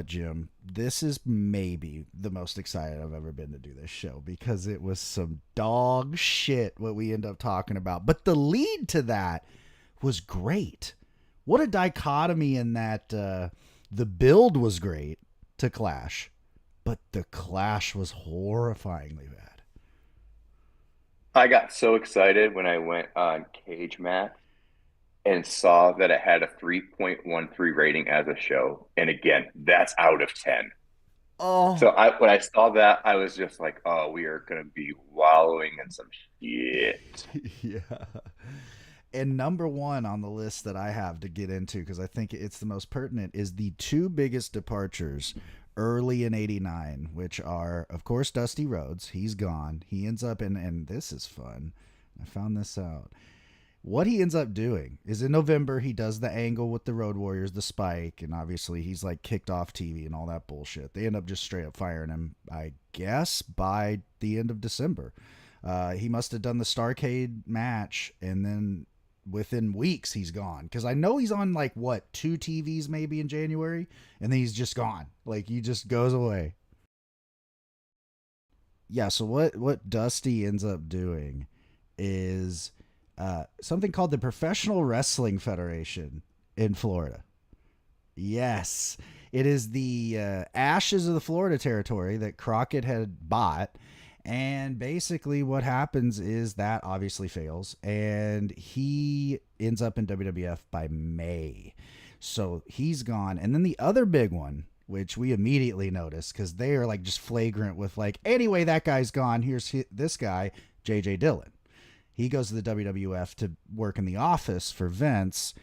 Jim, this is maybe the most excited I've ever been to do this show because it was some dog shit what we end up talking about. But the lead to that was great. What a dichotomy in that the build was great to Clash, but the Clash was horrifyingly bad. I got so excited when I went on Cage Match and saw that it had a 3.13 rating as a show. And again, that's out of 10. So Oh, when I saw that, I was just like, oh, we are going to be wallowing in some shit. yeah. And number one on the list that I have to get into, because I think it's the most pertinent, is the two biggest departures early in 89, which are, of course, Dusty Rhodes. He's gone. He ends up in, and this is fun. I found this out. What he ends up doing is in November, he does the angle with the Road Warriors, the spike, and obviously he's like kicked off TV and all that bullshit. They end up just straight up firing him, I guess, by the end of December. He must have done the Starcade match, and then within weeks he's gone. Because I know he's on like what, two TVs maybe in January, and then he's just gone. Like he just goes away. Yeah. So what Dusty ends up doing is something called the Professional Wrestling Federation in Florida. Yes, it is the ashes of the Florida territory that Crockett had bought. And basically, what happens is that obviously fails, and he ends up in WWF by May. So he's gone. And then the other big one, which we immediately notice because they are like just flagrant with, like, anyway, that guy's gone. Here's this guy, JJ Dillon. He goes to the WWF to work in the office for Vince,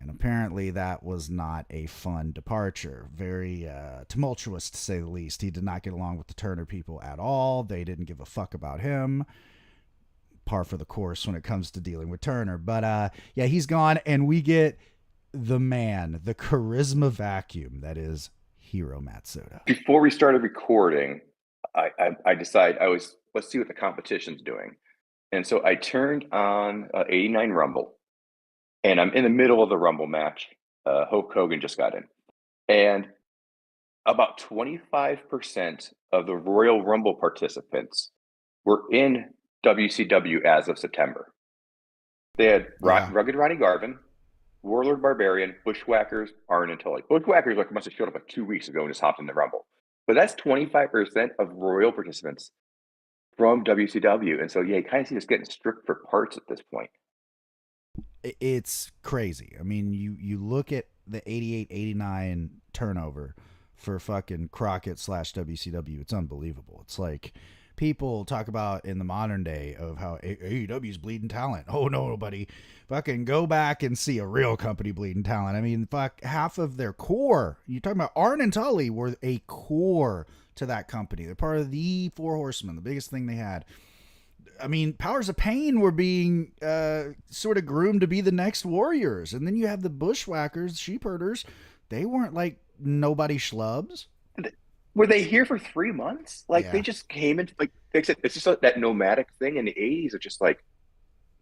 and apparently that was not a fun departure. Very tumultuous, to say the least. He did not get along with the Turner people at all. They didn't give a fuck about him. Par for the course when it comes to dealing with Turner. But yeah, he's gone, and we get the man, the charisma vacuum that is Hiro Matsuda. Before we started recording, I decided let's see what the competition's doing. And so I turned on 89 Rumble, and I'm in the middle of the Rumble match. Hulk Hogan just got in. And about 25% of the Royal Rumble participants were in WCW as of September. They had Yeah. Rugged Ronnie Garvin, Warlord Barbarian, Bushwhackers, Arn and Tully. Bushwhackers must have showed up like 2 weeks ago and just hopped in the Rumble. But that's 25% of Royal participants from WCW. And so, yeah, you kind of see us getting stripped for parts at this point. It's crazy. I mean, you look at the 88-89 turnover for fucking Crockett slash WCW. It's unbelievable. It's like people talk about in the modern day of how AEW's bleeding talent. Oh no, buddy, fucking go back and see a real company bleeding talent. I mean, fuck, half of their core. You're talking about Arn and Tully were a core to that company. They're part of the Four Horsemen, the biggest thing they had. I mean, Powers of Pain were being sort of groomed to be the next Warriors. And then you have the Bushwhackers, sheep herders. They weren't like nobody schlubs. Were they here for 3 months? Like they Yeah. just came into like it's just like that nomadic thing in the 80s of just like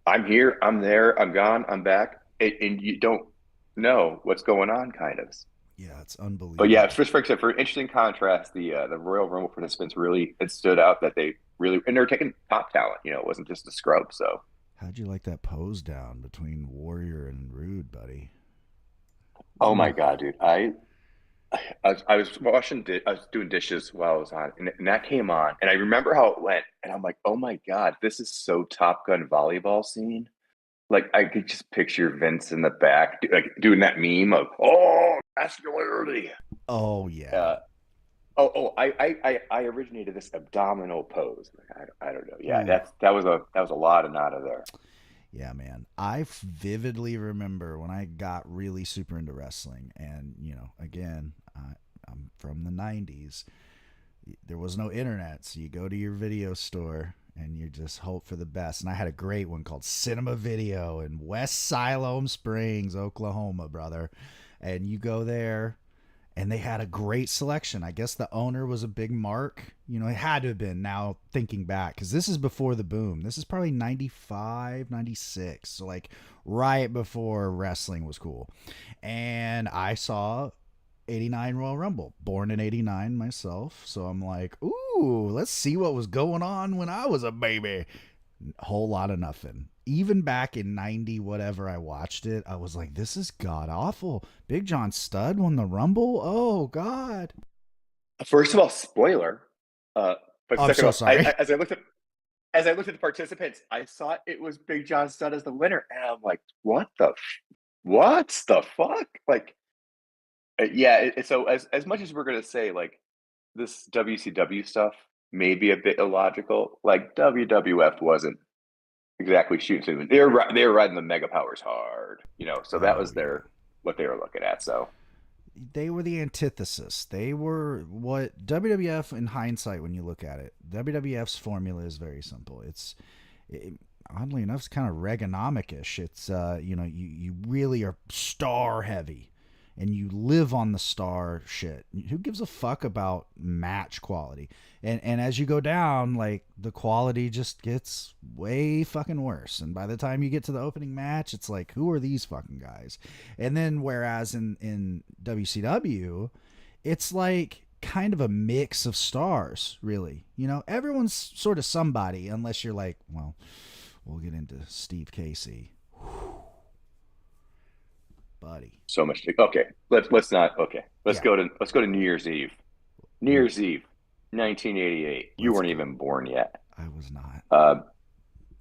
I'm here, I'm there, I'm gone, I'm back, and you don't know what's going on, kind of. Yeah, it's But yeah, unbelievable. for interesting contrast, the Royal Rumble participants really it stood out that they really and they're taking top talent. It wasn't just a scrub. So How'd you like that pose down between Warrior and Rude, buddy? oh my Ooh. god, dude, I was I was doing dishes while I was on, and that came on, and I remember how it went, and I'm like, oh my god, this is so Top Gun volleyball scene. Like I could just picture Vince in the back, like doing that meme of "Oh, masculinity." Oh, yeah. Uh, I originated this abdominal pose. I don't know. Yeah, Ooh. that was a lot and out of there. Yeah, man. I vividly remember when I got really super into wrestling. And, again, I'm from the 90s. There was no internet. So you go to your video store and you just hope for the best. And I had a great one called Cinema Video in West Siloam Springs, Oklahoma, brother. And you go there and they had a great selection. I guess the owner was a big mark. It had to have been now thinking back because this is before the boom. This is probably 95, 96. So, like, right before wrestling was cool. And I saw '89 Royal Rumble, born in '89 myself. So I'm like, ooh, let's see what was going on when I was a baby. Whole lot of nothing. Even back in '90, whatever I watched it, I was like, this is god awful. Big John Studd won the Rumble. Oh God. First of all, spoiler. But I'm second so of all, sorry. as I looked at the participants, I saw it was Big John Studd as the winner, and I'm like, what the fuck? Like, yeah. So as much as we're gonna say like this WCW stuff may be a bit illogical, like WWF wasn't exactly shooting. They were riding the mega powers hard, So that Oh was yeah. what they were looking at. So They were the antithesis. They were what WWF, in hindsight, when you look at it, WWF's formula is very simple. Oddly enough, it's kind of Reaganomic-ish. It's you really are star heavy, and you live on the star shit. Who gives a fuck about match quality? And as you go down, like, the quality just gets way fucking worse. And by the time you get to the opening match, it's like, who are these fucking guys? And then whereas in WCW, it's like kind of a mix of stars, really. Everyone's sort of somebody, unless you're like, well, we'll get into Steve Casey. Buddy. so much. Okay, let's not. Okay, Yeah, let's go to New Year's Eve. New Year's Eve, 1988. You let's weren't go. even born yet. I was not. Uh,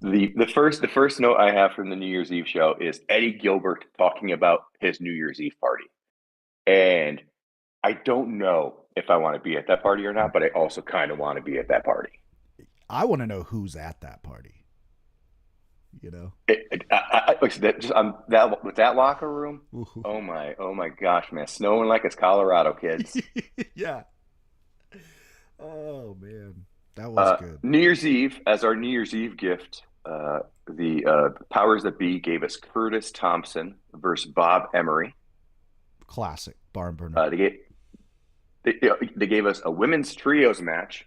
the first note I have from the New Year's Eve show is Eddie Gilbert talking about his New Year's Eve party, and I don't know if I want to be at that party or not, but I also kind of want to be at that party. I want to know who's at that party. Like that, just that with that locker room. Ooh. Oh my gosh, man! Snowing like it's Colorado, kids. Yeah. Oh man, that was good. New Year's Eve, as our New Year's Eve gift, the powers that be gave us Curtis Thompson versus Bob Emery. Classic barn burner. They gave us a women's trios match.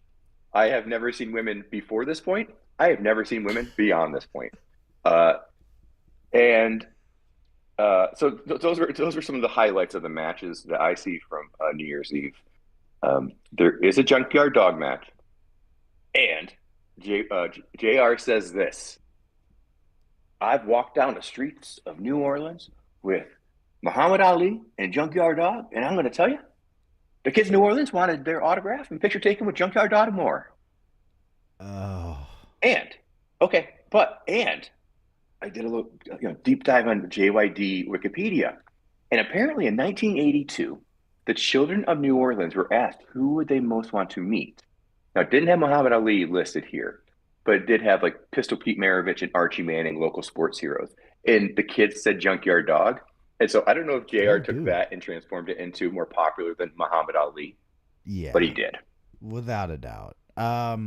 I have never seen women before this point. I have never seen women beyond this point. Uh, and those were some of the highlights of the matches that I see from New Year's Eve. There is a junkyard dog match, and JR says this: I've walked down the streets of New Orleans with Muhammad Ali and Junkyard Dog, and I'm going to tell you, the kids in New Orleans wanted their autograph and picture taken with Junkyard Dog more. Oh. And I did a little deep dive on JYD Wikipedia, and apparently in 1982, the children of New Orleans were asked who would they most want to meet. Now, it didn't have Muhammad Ali listed here, but it did have like Pistol Pete Maravich and Archie Manning, local sports heroes. And the kids said Junkyard Dog. And so I don't know if JR took that and transformed it into more popular than Muhammad Ali. Yeah. But he did. Without a doubt. Yeah,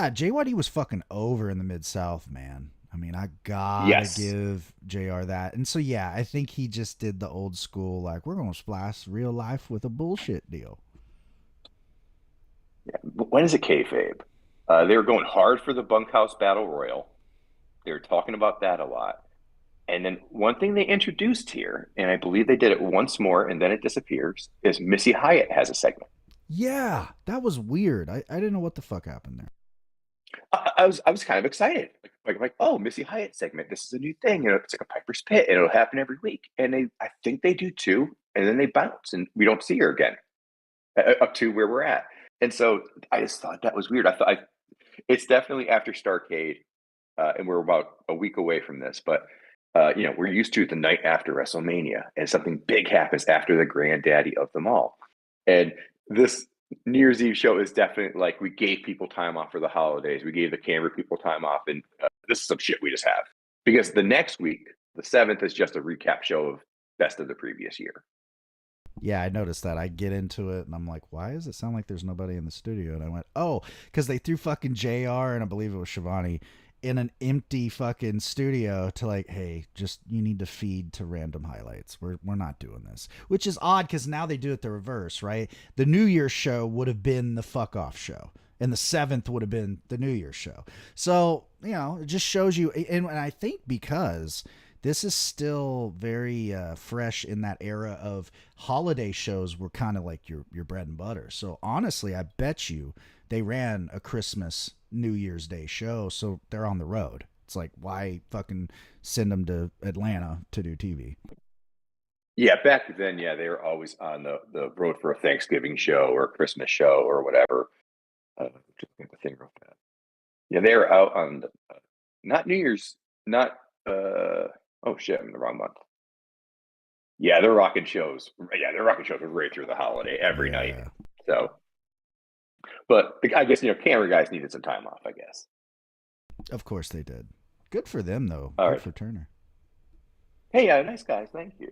JYD was fucking over in the Mid-South, man. I mean, I gotta give JR that. And so, yeah, I think he just did the old school, like, we're going to splice real life with a bullshit deal. Yeah. When is it kayfabe? They were going hard for the Bunkhouse Battle Royal. They were talking about that a lot. And then one thing they introduced here, and I believe they did it once more and then it disappears, is Missy Hyatt has a segment. Yeah, that was weird. I didn't know what the fuck happened there. I was kind of excited. Like, oh, Missy Hyatt segment. This is a new thing. It's like a Piper's Pit, and it'll happen every week. And I think they do too. And then they bounce, and we don't see her again up to where we're at. And so I just thought that was weird. I thought it's definitely after Starrcade, and we're about a week away from this. But we're used to the night after WrestleMania, and something big happens after the granddaddy of them all. And this New Year's Eve show is definitely like we gave people time off for the holidays. We gave the camera people time off, and this is some shit we just have. Because the next week, the 7th, is just a recap show of best of the previous year. Yeah, I noticed that. I get into it, and I'm like, why does it sound like there's nobody in the studio? And I went, oh, because they threw fucking JR, and I believe it was Shivani, in an empty fucking studio to like, hey, just you need to feed to random highlights. We're not doing this, which is odd because now they do it the reverse, right? The New Year's show would have been the fuck off show, and the 7th would have been the New Year's show. So it just shows you, and I think because This is still very fresh in that era of holiday shows were kind of like your bread and butter. So honestly, I bet you they ran a Christmas New Year's Day show, so they're on the road. It's like, why fucking send them to Atlanta to do TV? Yeah, back then, yeah, they were always on the road for a Thanksgiving show or a Christmas show or whatever. Just get the thing real fast. Yeah, they were out on not New Year's, not oh shit, I'm in the wrong month. Yeah, they're rocking shows. Yeah, they're rocking shows right through the holiday every night. Yeah, So, but I guess camera guys needed some time off. I guess. of course they did. Good for them though. All Good right. for Turner. Hey, nice guys. Thank you.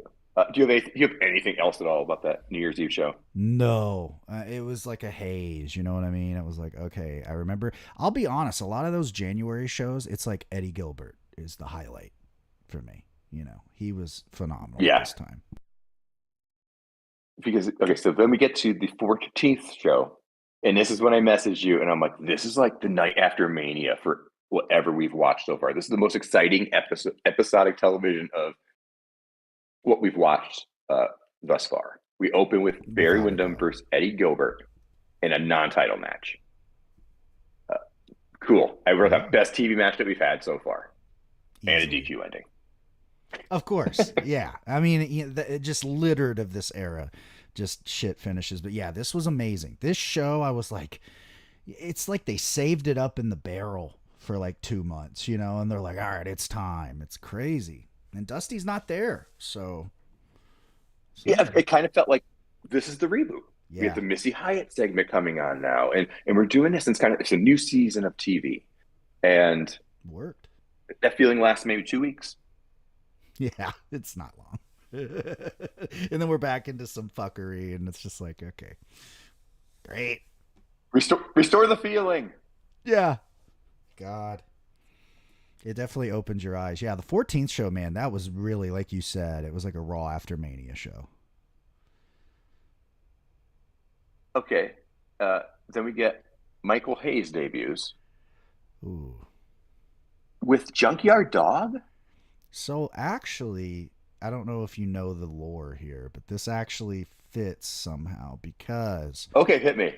Do you have anything else at all about that New Year's Eve show? No, it was like a haze. You know what I mean? It was like, okay, I remember. I'll be honest. A lot of those January shows, it's like Eddie Gilbert is the highlight for me. You know, he was phenomenal Yeah, this time. because okay, so then we get to the 14th show, and this is when I messaged you, and I'm like, this is like the night after Mania for whatever we've watched so far. This is the most exciting episodic television of what we've watched thus far. We open with Barry Without a Windham doubt. versus Eddie Gilbert in a non-title match. Uh, cool. I wrote Yeah, that best TV match that we've had so far, and a easily. DQ ending. Of course. Yeah. I mean, it just littered of this era, just shit finishes. But yeah, this was amazing. This show, I was like, it's like they saved it up in the barrel for like 2 months, you know, and they're like, all right, it's time. It's crazy. And Dusty's not there. So, Yeah, sorry. it kind of felt like this is the reboot. We have Yeah, the Missy Hyatt segment coming on now, and we're doing this. And it's a new season of TV, and worked. that feeling lasts maybe 2 weeks. Yeah, it's not long. And then we're back into some fuckery, and it's just like, okay, great. Restore the feeling. Yeah. God. It definitely opens your eyes. Yeah, the 14th show, man, that was really, like you said, it was like a Raw after Mania show. Okay, then we get Michael Hayes debuts Ooh. with Junkyard Dog. So actually, I don't know if you know the lore here, but this actually fits somehow because Okay, hit me.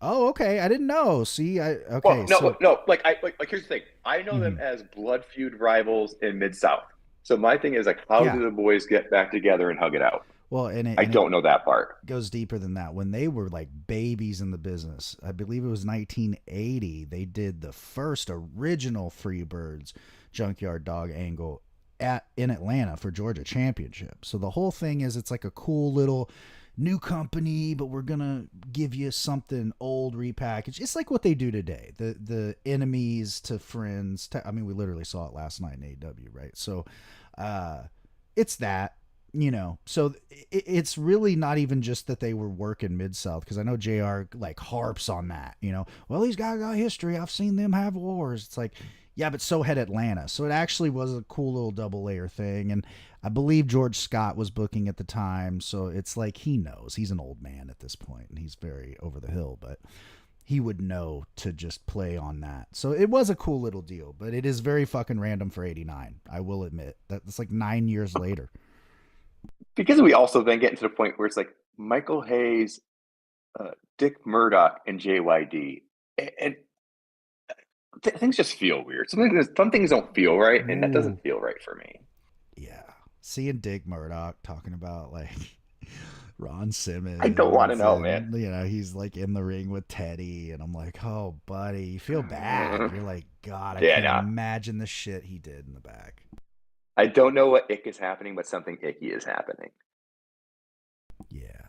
oh, okay, I didn't know. See, I Well, okay, no, so no. Like here's the thing. I know them mhm. as blood feud rivals in Mid South. So my thing is like, how Yeah. do the boys get back together and hug it out? Well, I and it don't know that part. goes deeper than that. When they were like babies in the business, I believe it was 1980, they did the first original Freebirds Junkyard Dog angle at in Atlanta for Georgia Championship. So the whole thing is it's like a cool little new company, but we're gonna give you something old repackaged. It's like what they do today. The enemies to friends. I mean, we literally saw it last night in AEW, right? So, uh, it's that, you know. So it's really not even just that they were working Mid South, because I know Jr. like harps on that. You know, well, these guys got history. I've seen them have wars. It's like, yeah, but so had Atlanta. So it actually was a cool little double layer thing. And I believe George Scott was booking at the time. So it's like he knows. He's an old man at this point and he's very over the hill, but he would know to just play on that. So it was a cool little deal, but it is very fucking random for 89. I will admit. That's like 9 years later. Because we also then get into the point where it's like Michael Hayes, Dick Murdoch, and JYD, and things just feel weird. Some things don't feel right, and that Ooh. doesn't feel right for me. Yeah. Seeing Dick Murdoch talking about like Ron I don't want to Simmons know, man. and you know, he's like in the ring with Teddy and I'm like, "Oh, buddy, you feel bad." You're like, "God, I Yeah, can't nah. imagine the shit he did in the back." I don't know what ick is happening, but something icky is happening. Yeah.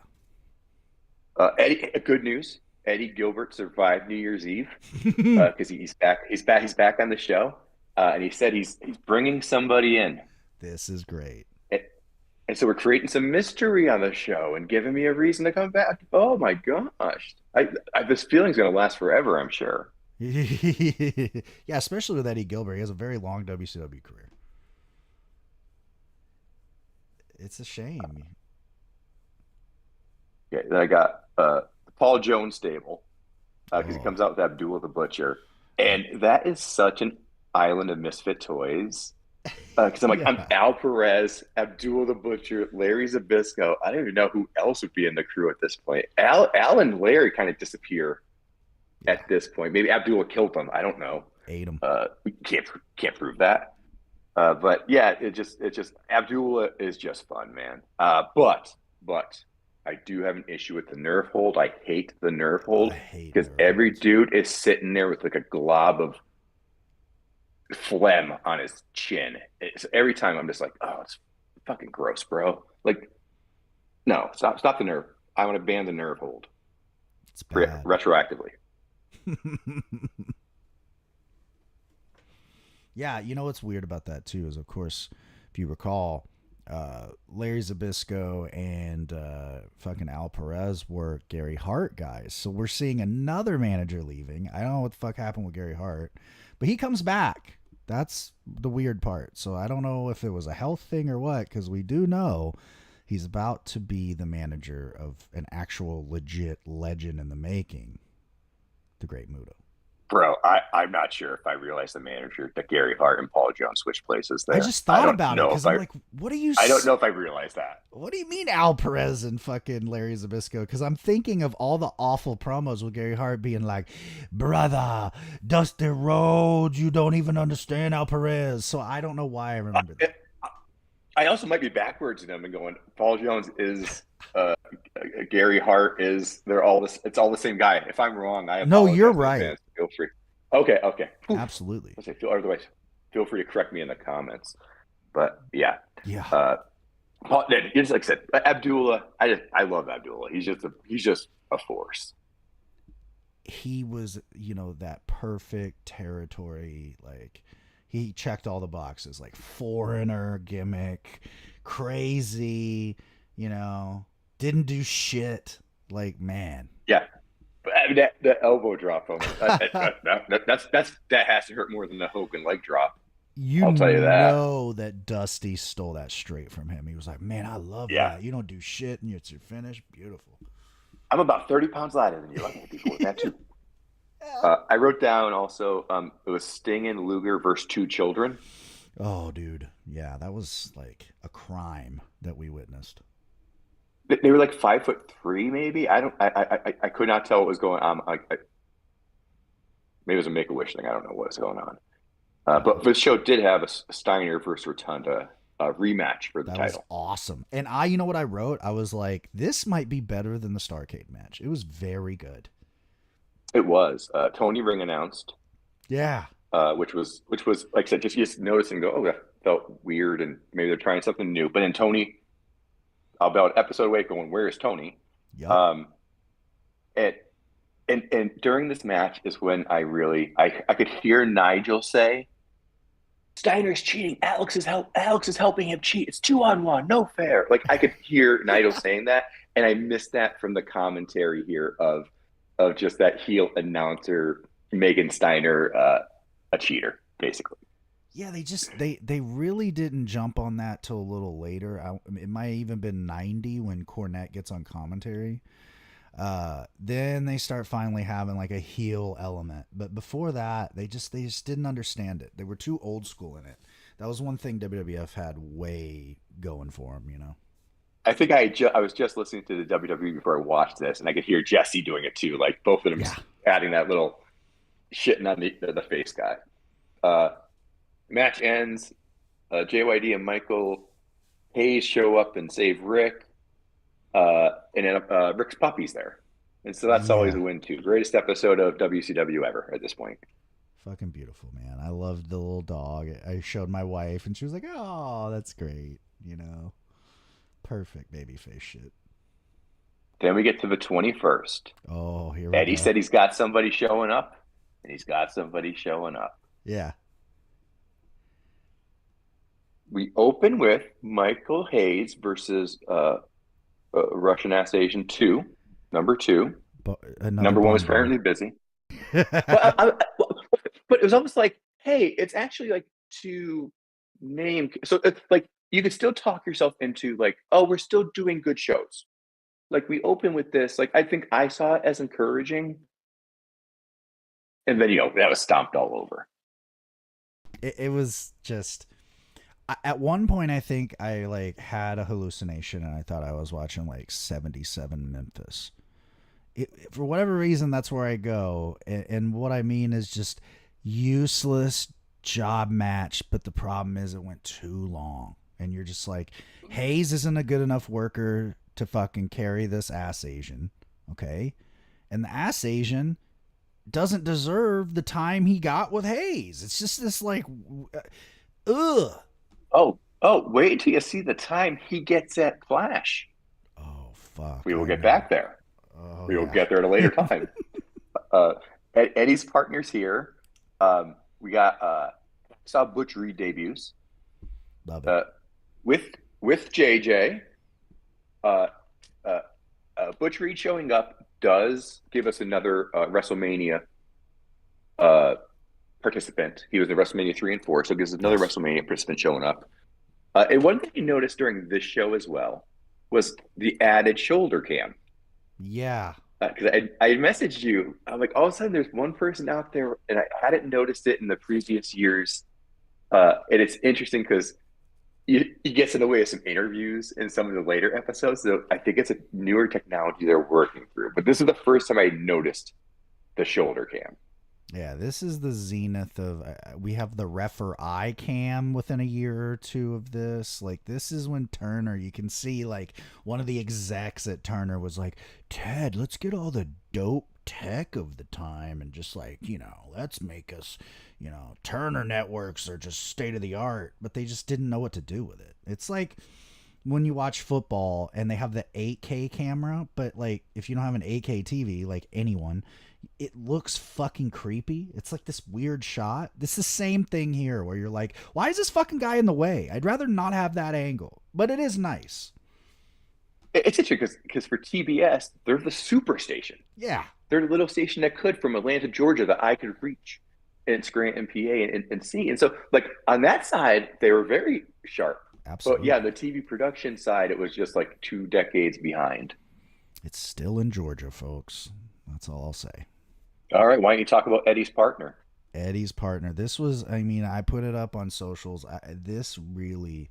Eddie, good news. Eddie Gilbert survived New Year's Eve because he's back. He's back. He's back on the show, and he said he's bringing somebody in. This is great. And, and so we're creating some mystery on the show and giving me a reason to come back. Oh my gosh! This feeling's going to last forever, I'm sure. Yeah, especially with Eddie Gilbert. He has a very long WCW career. It's a shame. Yeah, then I got Paul Jones stable because he Oh, comes out with Abdullah the Butcher, and that is such an island of misfit toys. Because I'm Yeah. Al Perez, Abdul the Butcher, Larry Zabisco. I don't even know who else would be in the crew at this point. Al and Larry kind of disappear Yeah. at this point. Maybe Abdullah killed them. I don't know. Ate him. We can't prove that. But yeah, it just Abdullah is just fun, man. But I do have an issue with the nerve hold. I hate the nerve I hold hate because nerve every holds. dude is sitting there with like a glob of phlegm on his chin. Every time I'm just like, oh, it's fucking gross, bro. Like, no, stop the nerve. I want to ban the nerve hold It's bad. retroactively. Yeah, you know what's weird about that too is, of course, if you recall, Larry Zabisco and fucking Al Perez were Gary Hart guys. So we're seeing another manager leaving. I don't know what the fuck happened with Gary Hart, but he comes back. That's the weird part. So I don't know if it was a health thing or what, because we do know he's about to be the manager of an actual legit legend in the making, the Great Muto. Bro, I'm not sure if I realized the manager that Gary Hart and Paul Jones switched places I there. just thought about it because I'm like, I don't know if I realized that. what do you mean Al Perez and fucking Larry Zabisco? Because I'm thinking of all the awful promos with Gary Hart being like, brother, Dusty Rhodes, you don't even understand Al Perez. So I don't know why I remember that. I also might be backwards in them and going, Paul Jones is Gary Hart is they're all this it's all the same guy. If I'm wrong, I No, you're apologize in right. advance. Feel free. Okay. Oof. Absolutely. Let's say otherwise feel free to correct me in the comments. But yeah. Yeah. Uh Paul, just like I said, Abdullah, I love Abdullah. He's just a force. He was, that perfect territory. Like, he checked all the boxes, like foreigner gimmick, crazy, didn't do shit. Like, man. Yeah. But I mean, that elbow drop from that has to hurt more than the Hogan leg drop. You I'll tell you that. know that Dusty stole that straight from him. He was like, "Man, I love Yeah. that. You don't do shit, and it's your finish. Beautiful." I'm about 30 pounds lighter than you. I can hit people with that too. I wrote down also it was Sting and Luger versus two children. Oh, dude, yeah, that was like a crime that we witnessed. They were like 5'3", maybe. I could not tell what was going on. Maybe it was a Make a Wish thing. I don't know what's going on. But the show did have a Steiner versus Rotunda rematch for the That was title. awesome. And you know what I wrote? I was like, this might be better than the Starcade match. It was very good. It was Tony Ring announced, Yeah. which was like I said, just notice and go, oh, that felt weird, and maybe they're trying something new. But then Tony, about episode away, going, where is Tony? Yup. Um, and and during this match is when I could hear Nigel say, Steiner's cheating. Alex is helping him cheat. It's 2-on-1, no fair. Like I could hear Nigel saying that, and I missed that from the commentary here of just that heel announcer Megan Steiner a cheater, basically. Yeah, they really didn't jump on that till a little later. It might have even been 90 when Cornette gets on commentary. Then they start finally having like a heel element, but before that, they just didn't understand it. They were too old school in it. That was one thing WWF had way going for them. I think I was just listening to the WWE before I watched this, and I could hear Jesse doing it too. Like both of them Yeah, just adding that little shitting on the face guy. Uh, Match ends. JYD and Michael Hayes show up and save Rick. And then Rick's puppy's there. And so that's always yeah, a win too. Greatest episode of WCW ever at this point. fucking beautiful, man. I loved the little dog. I showed my wife, and she was like, "Oh, that's great." Perfect baby face shit. Then we get to the 21st. Oh, here we Eddie go. said he's got somebody showing up, and he's got somebody showing up. Yeah, We open with Michael Hayes versus Russian Ass Asian 2, number 2. another Number 1 was Bond boy. apparently busy. But, but it was almost like, hey, it's actually like to name. So it's like you could still talk yourself into like, oh, we're still doing good shows. Like we open with this. Like I think I saw it as encouraging, and then that was stomped all over. It was just At one point, I think I like had a hallucination and I thought I was watching like 77 Memphis. For whatever reason, that's where I go. And what I mean is just useless job match. But the problem is it went too long. And you're just like, Hayes isn't a good enough worker to fucking carry this ass Asian. Okay. And the ass Asian doesn't deserve the time he got with Hayes. It's just this like, ugh. Oh, wait until you see the time he gets at Flash. Oh, fuck. We will I get know. back there. Oh, We will yeah. get there at a later time. Uh, Eddie's partners here. We got saw Butch Reed debuts Love it. uh, with JJ. Uh, uh, Butch Reed showing up does give us another WrestleMania uh, participant. He was in WrestleMania 3 and 4, so it gives us another Yes. WrestleMania participant showing up. And one thing you noticed during this show as well was the added shoulder cam. Yeah. Because I messaged you, I'm like, all of a sudden there's one person out there, and I hadn't noticed it in the previous years. And it's interesting because he gets in the way of some interviews in some of the later episodes. So I think it's a newer technology they're working through. But this is the first time I noticed the shoulder cam. Yeah, this is the zenith of. We have the refer eye cam within a year or two of this. Like, this is when Turner, you can see, like, one of the execs at Turner was like, Ted, let's get all the dope tech of the time and just, like, let's make us, Turner networks are just state of the art. But they just didn't know what to do with it. It's like when you watch football and they have the 8K camera, but, like, if you don't have an 8K TV, like anyone, it looks fucking creepy. It's like this weird shot. This is the same thing here where you're like, why is this fucking guy in the way? I'd rather not have that angle, but it is nice. It's interesting because for TBS, they're the super station. Yeah, They're the little station that could from Atlanta, Georgia, that I could reach in Scranton, PA, and see. And so, like, on that side, they were very sharp. But yeah, absolutely. the TV production side, it was just like 2 decades behind. It's still in Georgia, folks. That's all I'll say. All right, why don't you talk about Eddie's partner? Eddie's partner. This was, I mean, I put it up on socials. This really,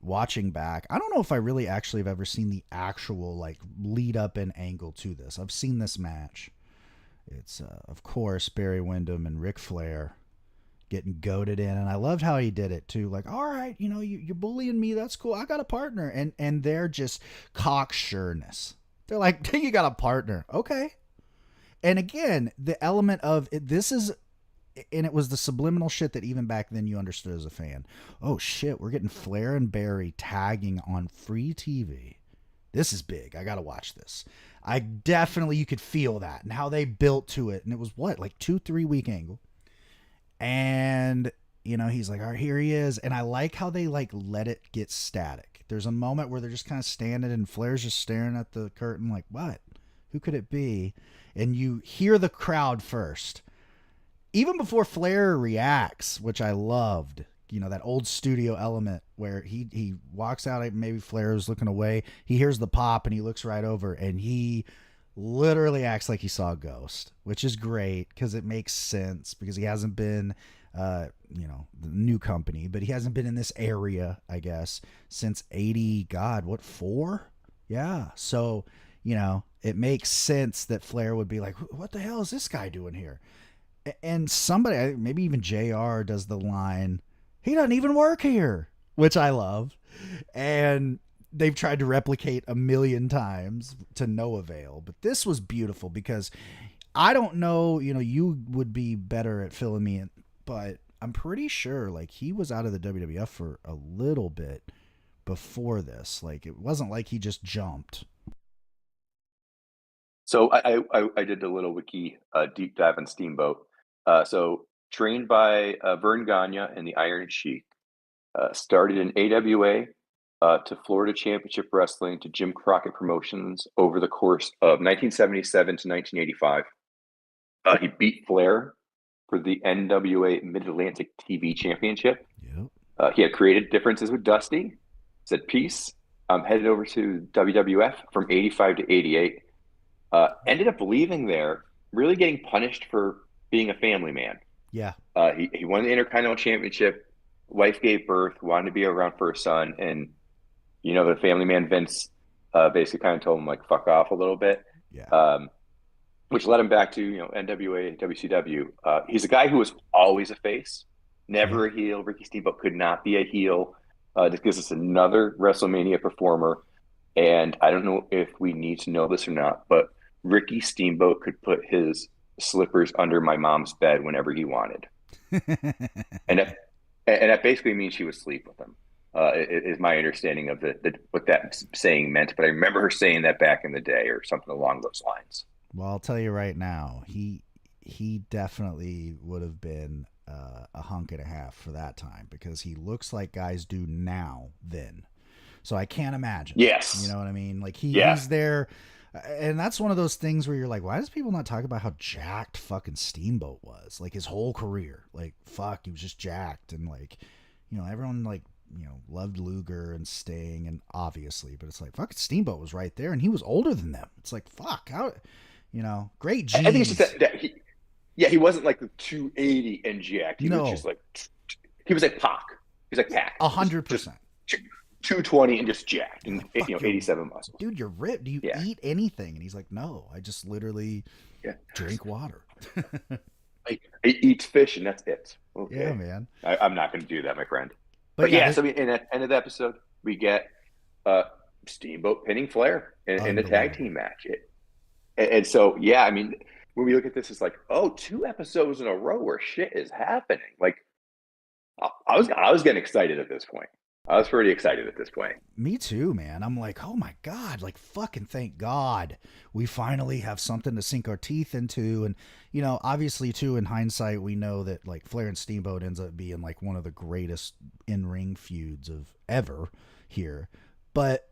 watching back, I don't know if I really actually have ever seen the actual, like, lead up and angle to this. I've seen this match. It's, of course, Barry Windham and Ric Flair getting goaded in, and I loved how he did it too. Like, all right, you're bullying me. That's cool. I got a partner, and they're just cocksureness. They're like, you got a partner, okay? And again, the element of this is, and it was the subliminal shit that even back then you understood as a fan. Oh shit, we're getting Flair and Barry tagging on free TV. This is big. I gotta watch this. I definitely, you could feel that and how they built to it, and it was what, like 2-3 week angle. And he's like, all right, here he is. And I like how they like let it get static. There's a moment where they're just kind of standing and Flair's just staring at the curtain like, what? Who could it be? And you hear the crowd first. Even before Flair reacts, which I loved, that old studio element where he walks out, maybe Flair is looking away. He hears the pop and he looks right over and he literally acts like he saw a ghost, which is great because it makes sense because he hasn't been, the new company, but he hasn't been in this area, I guess, since 80, God, what, 4? Yeah. So, it makes sense that Flair would be like, what the hell is this guy doing here? And somebody, maybe even JR does the line, he doesn't even work here, which I love. And they've tried to replicate a million times to no avail. But this was beautiful because I don't know, you would be better at filling me in, but I'm pretty sure like he was out of the WWF for a little bit before this. Like it wasn't like he just jumped. So I did a little wiki deep dive on Steamboat. So trained by Vern Gagne in the Iron Sheik, started in AWA to Florida Championship Wrestling to Jim Crockett Promotions over the course of 1977 to 1985. He beat Flair for the NWA Mid-Atlantic TV Championship. Yep. He had created differences with Dusty, said, peace, I'm headed over to WWF from 85 to 88. Ended up leaving there, really getting punished for being a family man. Yeah. He won the Intercontinental Championship, wife gave birth, wanted to be around for her son, and the family man Vince basically kind of told him like fuck off a little bit, Yeah. um, which led him back to NWA, WCW. He's a guy who was always a face, Yeah. never a heel. Ricky Steamboat could not be a heel. This gives us another WrestleMania performer, and I don't know if we need to know this or not, but Ricky Steamboat could put his slippers under my mom's bed whenever he wanted, and that basically means she would sleep with him. Is my understanding of the what that saying meant. But I remember her saying that back in the day, or something along those lines. Well, I'll tell you right now, he definitely would have been a hunk and a half for that time because he looks like guys do now then. So I can't imagine. You Yes. know what I mean? Like Yeah. he's there, and that's one of those things where you're like, why does people not talk about how jacked fucking Steamboat was? Like his whole career, like fuck, he was just jacked, and like, everyone like loved Luger and Sting, and obviously, but it's like fucking Steamboat was right there, and he was older than them. It's like fuck, how, great I think it's genes. just that he wasn't like the 280 and jacked. He was No, just like, he was like Pac. He was like Pac. Just 100%. 220 and just jacked, and Like, fuck, 87 muscles. dude, you're ripped. Do you Yeah. eat anything? And he's like, no, I just literally Yeah. drink water. He eats fish, and that's it. Okay. Yeah, man. I'm not going to do that, my friend. But Yeah, yeah, so in the end of the episode, we get Steamboat pinning Flair in the tag team match. And so, yeah, I mean, when we look at this, it's like, oh, 2 episodes in a row where shit is happening. Like, I was getting excited at this point. I was pretty excited at this point. me too, man. I'm like, oh my God, like fucking thank God we finally have something to sink our teeth into. And, obviously too, in hindsight, we know that like Flair and Steamboat ends up being like one of the greatest in-ring feuds of ever here. But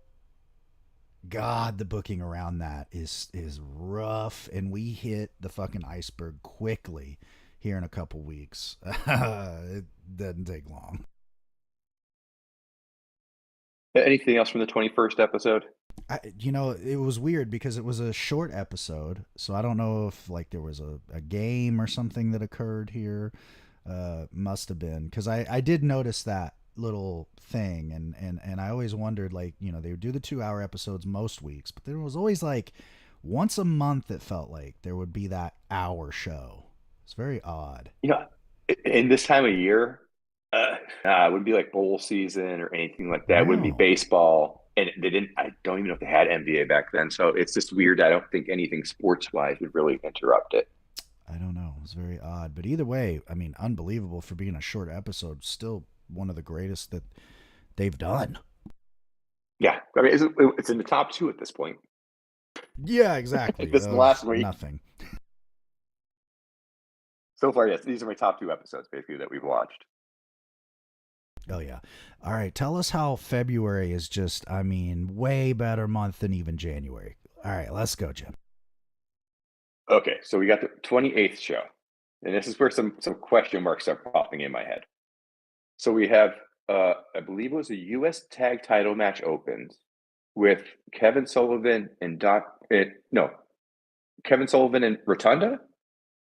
God, the booking around that is rough, and we hit the fucking iceberg quickly here in a couple weeks. It doesn't take long. Anything else from the 21st episode? It was weird because it was a short episode, so I don't know if like there was a game or something that occurred here. Must have been because I did notice that little thing, and I always wondered, like, they would do the 2 hour episodes most weeks, but there was always like once a month it felt like there would be that hour show. It's very odd. In this time of year, it wouldn't be like bowl season or anything like that. It wouldn't be No, baseball. And they didn't, I don't even know if they had NBA back then. So it's just weird. I don't think anything sports wise would really interrupt it. I don't know. It was very odd, but either way, I mean, unbelievable for being a short episode. Still one of the greatest that they've done. Yeah. I mean, it's in the top 2 at this point. Yeah, exactly. This last week. Nothing. So far, yes. These are my top 2 episodes, basically, that we've watched. Oh, yeah. All right. Tell us how February is just, I mean, way better month than even January. All right. Let's go, Jim. Okay. So we got the 28th show. And this is where some question marks start popping in my head. So we have, I believe it was a U.S. tag title match opened with Kevin Sullivan and Kevin Sullivan and Rotunda.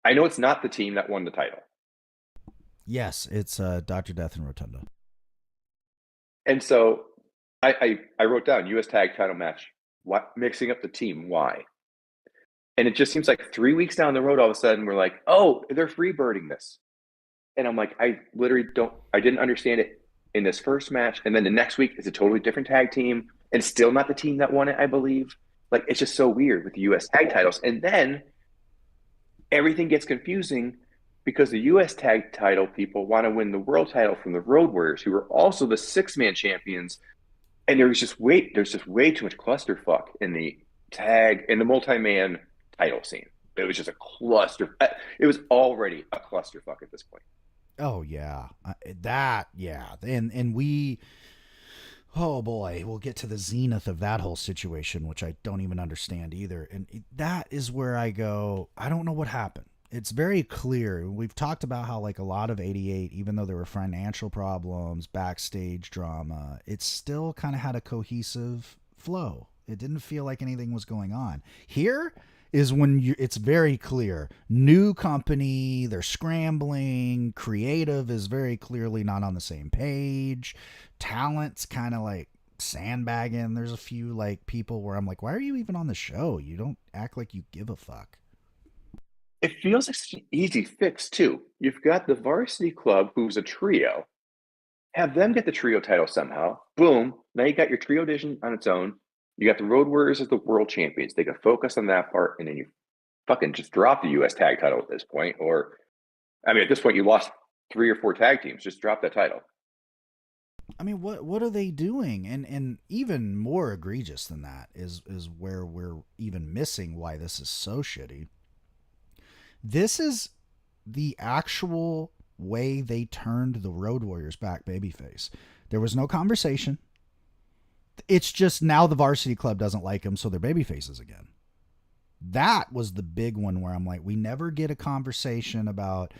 I know it's not the team that won the title. Yes, it's Dr. Death and Rotunda. And so I wrote down U.S. tag title match. What, mixing up the team? Why? And it just seems like 3 weeks down the road, all of a sudden we're like, oh, they're freebirding this. And I'm like, I didn't understand it in this first match. And then the next week is a totally different tag team and still not the team that won it, I believe. Like, it's just so weird with the U.S. tag titles. And then everything gets confusing because the U.S. tag title people want to win the world title from the Road Warriors, who are also the 6-man champions. And there's just way too much clusterfuck in the multi-man title scene. It was just a cluster. It was already a clusterfuck at this point. Oh, yeah. Yeah. And we, oh boy, we'll get to the zenith of that whole situation, which I don't even understand either. And that is where I go, I don't know what happened. It's very clear. We've talked about how like a lot of 88, even though there were financial problems, backstage drama, it still kind of had a cohesive flow. It didn't feel like anything was going on. Here, is when it's very clear. New company, they're scrambling. Creative is very clearly not on the same page. Talent's kind of like sandbagging. There's a few like people where I'm like, why are you even on the show? You don't act like you give a fuck. It feels like such an easy fix, too. You've got the varsity club, who's a trio. Have them get the trio title somehow. Boom. Now you got your trio division on its own. You got the Road Warriors as the world champions. They can focus on that part, and then you fucking just drop the U.S. tag title at this point. Or, I mean, at this point, you lost 3 or 4 tag teams. Just drop that title. I mean, what are they doing? And even more egregious than that is where we're even missing why this is so shitty. This is the actual way they turned the Road Warriors back babyface. There was no conversation. It's just now the varsity club doesn't like them, so they're babyfaces again. That was the big one where I'm like, we never get a conversation about,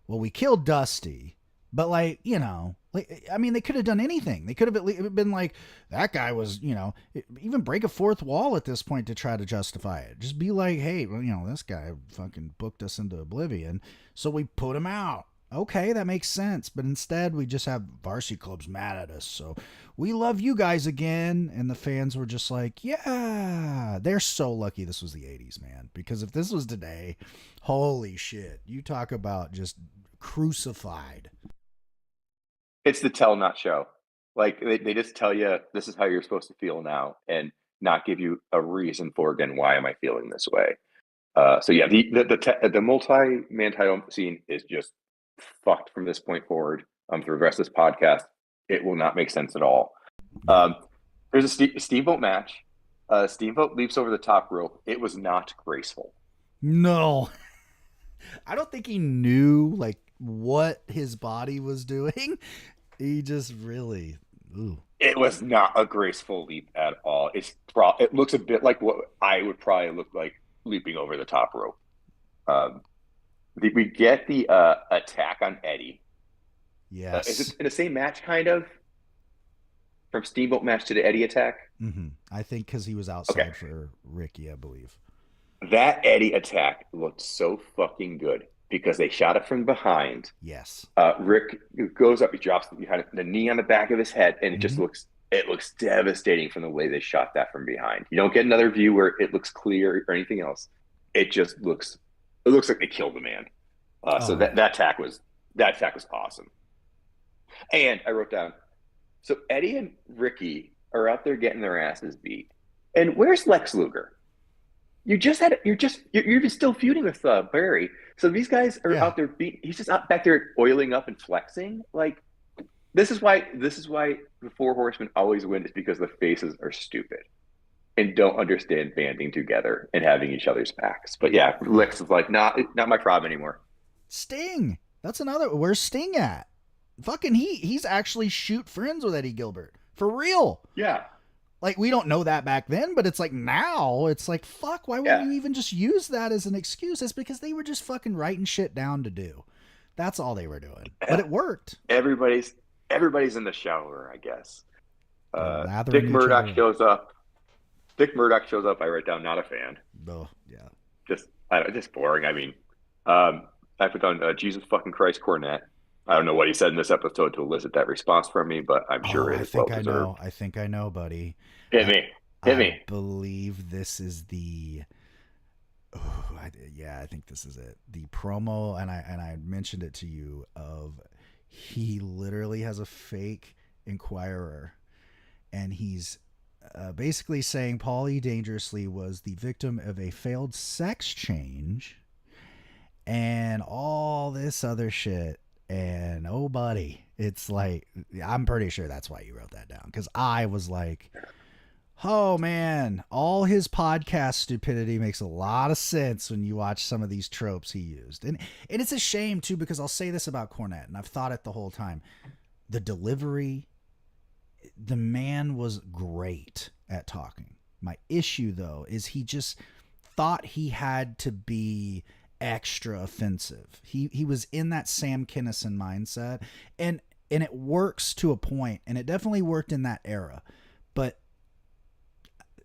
well, we killed Dusty, but like, you know, like, I mean, they could have done anything. They could have been like, that guy was, you know, even break a fourth wall at this point to try to justify it. Just be like, hey, well, you know, this guy fucking booked us into oblivion, so we put him out. Okay, that makes sense. But instead, we just have varsity clubs mad at us. So we love you guys again. And the fans were just like, yeah, they're so lucky this was the 80s, man. Because if this was today, holy shit. You talk about just crucified. It's the tell, not show. Like, they just tell you, this is how you're supposed to feel now, and not give you a reason for, again, why am I feeling this way? So yeah, the multi-man title scene is just fucked from this point forward. For the rest of this podcast, it will not make sense at all. There's a steamboat match. Steamboat leaps over the top rope. It was not graceful. No. I don't think he knew like what his body was doing. He just really, ooh. It was not a graceful leap at all. It looks a bit like what I would probably look like leaping over the top rope. We get the attack on Eddie. Yes. Is it in the same match, kind of? From Steamboat match to the Eddie attack? Mm-hmm. I think because he was outside for Ricky, I believe. That Eddie attack looked so fucking good because they shot it from behind. Yes. Rick goes up, he drops the knee on the back of his head, and it looks devastating from the way they shot that from behind. You don't get another view where it looks clear or anything else. It looks like they killed the man. So that attack was awesome. And I wrote down, so Eddie and Ricky are out there getting their asses beat. And where's Lex Luger? You're still feuding with Barry. So these guys are out there he's just out back there oiling up and flexing. Like, this is why the Four Horsemen always win, is because the faces are stupid and don't understand banding together and having each other's backs. But yeah, Lex is like, not my problem anymore. Sting. That's another. Where's Sting at? Fucking he's actually shoot friends with Eddie Gilbert. For real. Yeah. Like, we don't know that back then, but it's like now, it's like, fuck, why wouldn't you even just use that as an excuse? It's because they were just fucking writing shit down to do. That's all they were doing. But it worked. Everybody's in the shower, I guess. Dick Murdoch shows up. I write down, not a fan. Oh, yeah. Just boring. I mean, I put down Jesus fucking Christ Cornette. I don't know what he said in this episode to elicit that response from me, but I'm sure it is well deserved. I think I know, buddy. Hit me. I believe this is the. I think this is it. The promo, and I mentioned it to you. Of he literally has a fake Inquirer, and he's basically saying Paulie Dangerously was the victim of a failed sex change, and all this other shit. And oh, buddy, it's like, I'm pretty sure that's why you wrote that down. Because I was like, oh, man, all his podcast stupidity makes a lot of sense when you watch some of these tropes he used. And it's a shame, too, because I'll say this about Cornette, and I've thought it the whole time. The delivery, the man was great at talking. My issue, though, is he just thought he had to be extra offensive. He was in that Sam Kinison mindset, and it works to a point, and it definitely worked in that era. But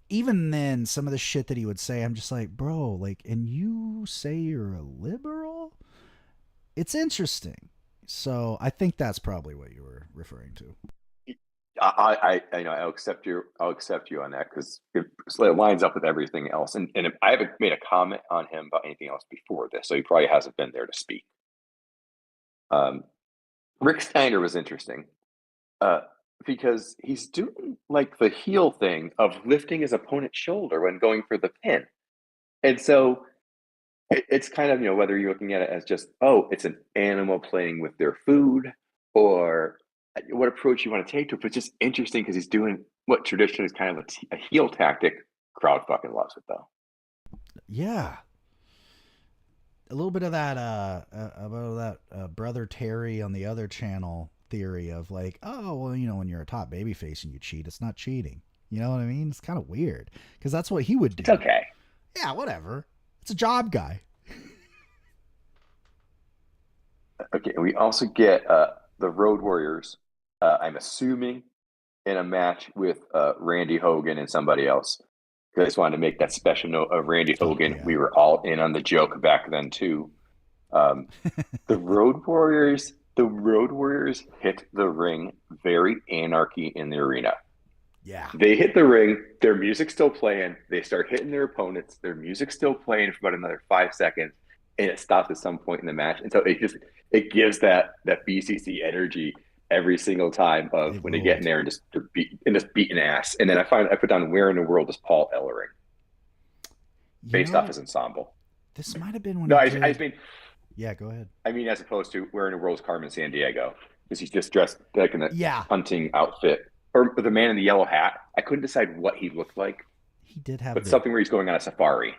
even then, some of the shit that he would say, I'm just like, bro, like, and you say you're a liberal? It's interesting. So I think that's probably what you were referring to. I know I'll accept you on that because it lines up with everything else. And I haven't made a comment on him about anything else before this, so he probably hasn't been there to speak. Rick Steiner was interesting uh, because he's doing like the heel thing of lifting his opponent's shoulder when going for the pin, and so it's kind of, whether you're looking at it as just, oh, it's an animal playing with their food, or what approach you want to take to it. But it's just interesting because he's doing what traditionally is kind of a heel tactic. Crowd fucking loves it though. Yeah. A little bit of that about that brother Terry on the other channel theory of like, oh well, when you're a top babyface and you cheat, it's not cheating. You know what I mean? It's kind of weird because that's what he would do. It's okay. Yeah, whatever. It's a job guy. Okay, and we also get the Road Warriors. I'm assuming in a match with Randy Hogan and somebody else. I just wanted to make that special note of Randy Hogan. Yeah. We were all in on the joke back then too. The Road Warriors. The Road Warriors hit the ring very anarchy in the arena. Yeah. They hit the ring. Their music's still playing. They start hitting their opponents. Their music's still playing for about another 5 seconds, and it stops at some point in the match. And so it gives that BCC energy every single time of when they get in there and just beating ass. And then I put down "Where in the World is Paul Ellering?" based off his ensemble. This might have been when. No, I mean. Yeah, go ahead. I mean, as opposed to "Where in the World is Carmen Sandiego?" because he's just dressed like in a hunting outfit. Or the man in the yellow hat. I couldn't decide what he looked like. He did have something where he's going on a safari.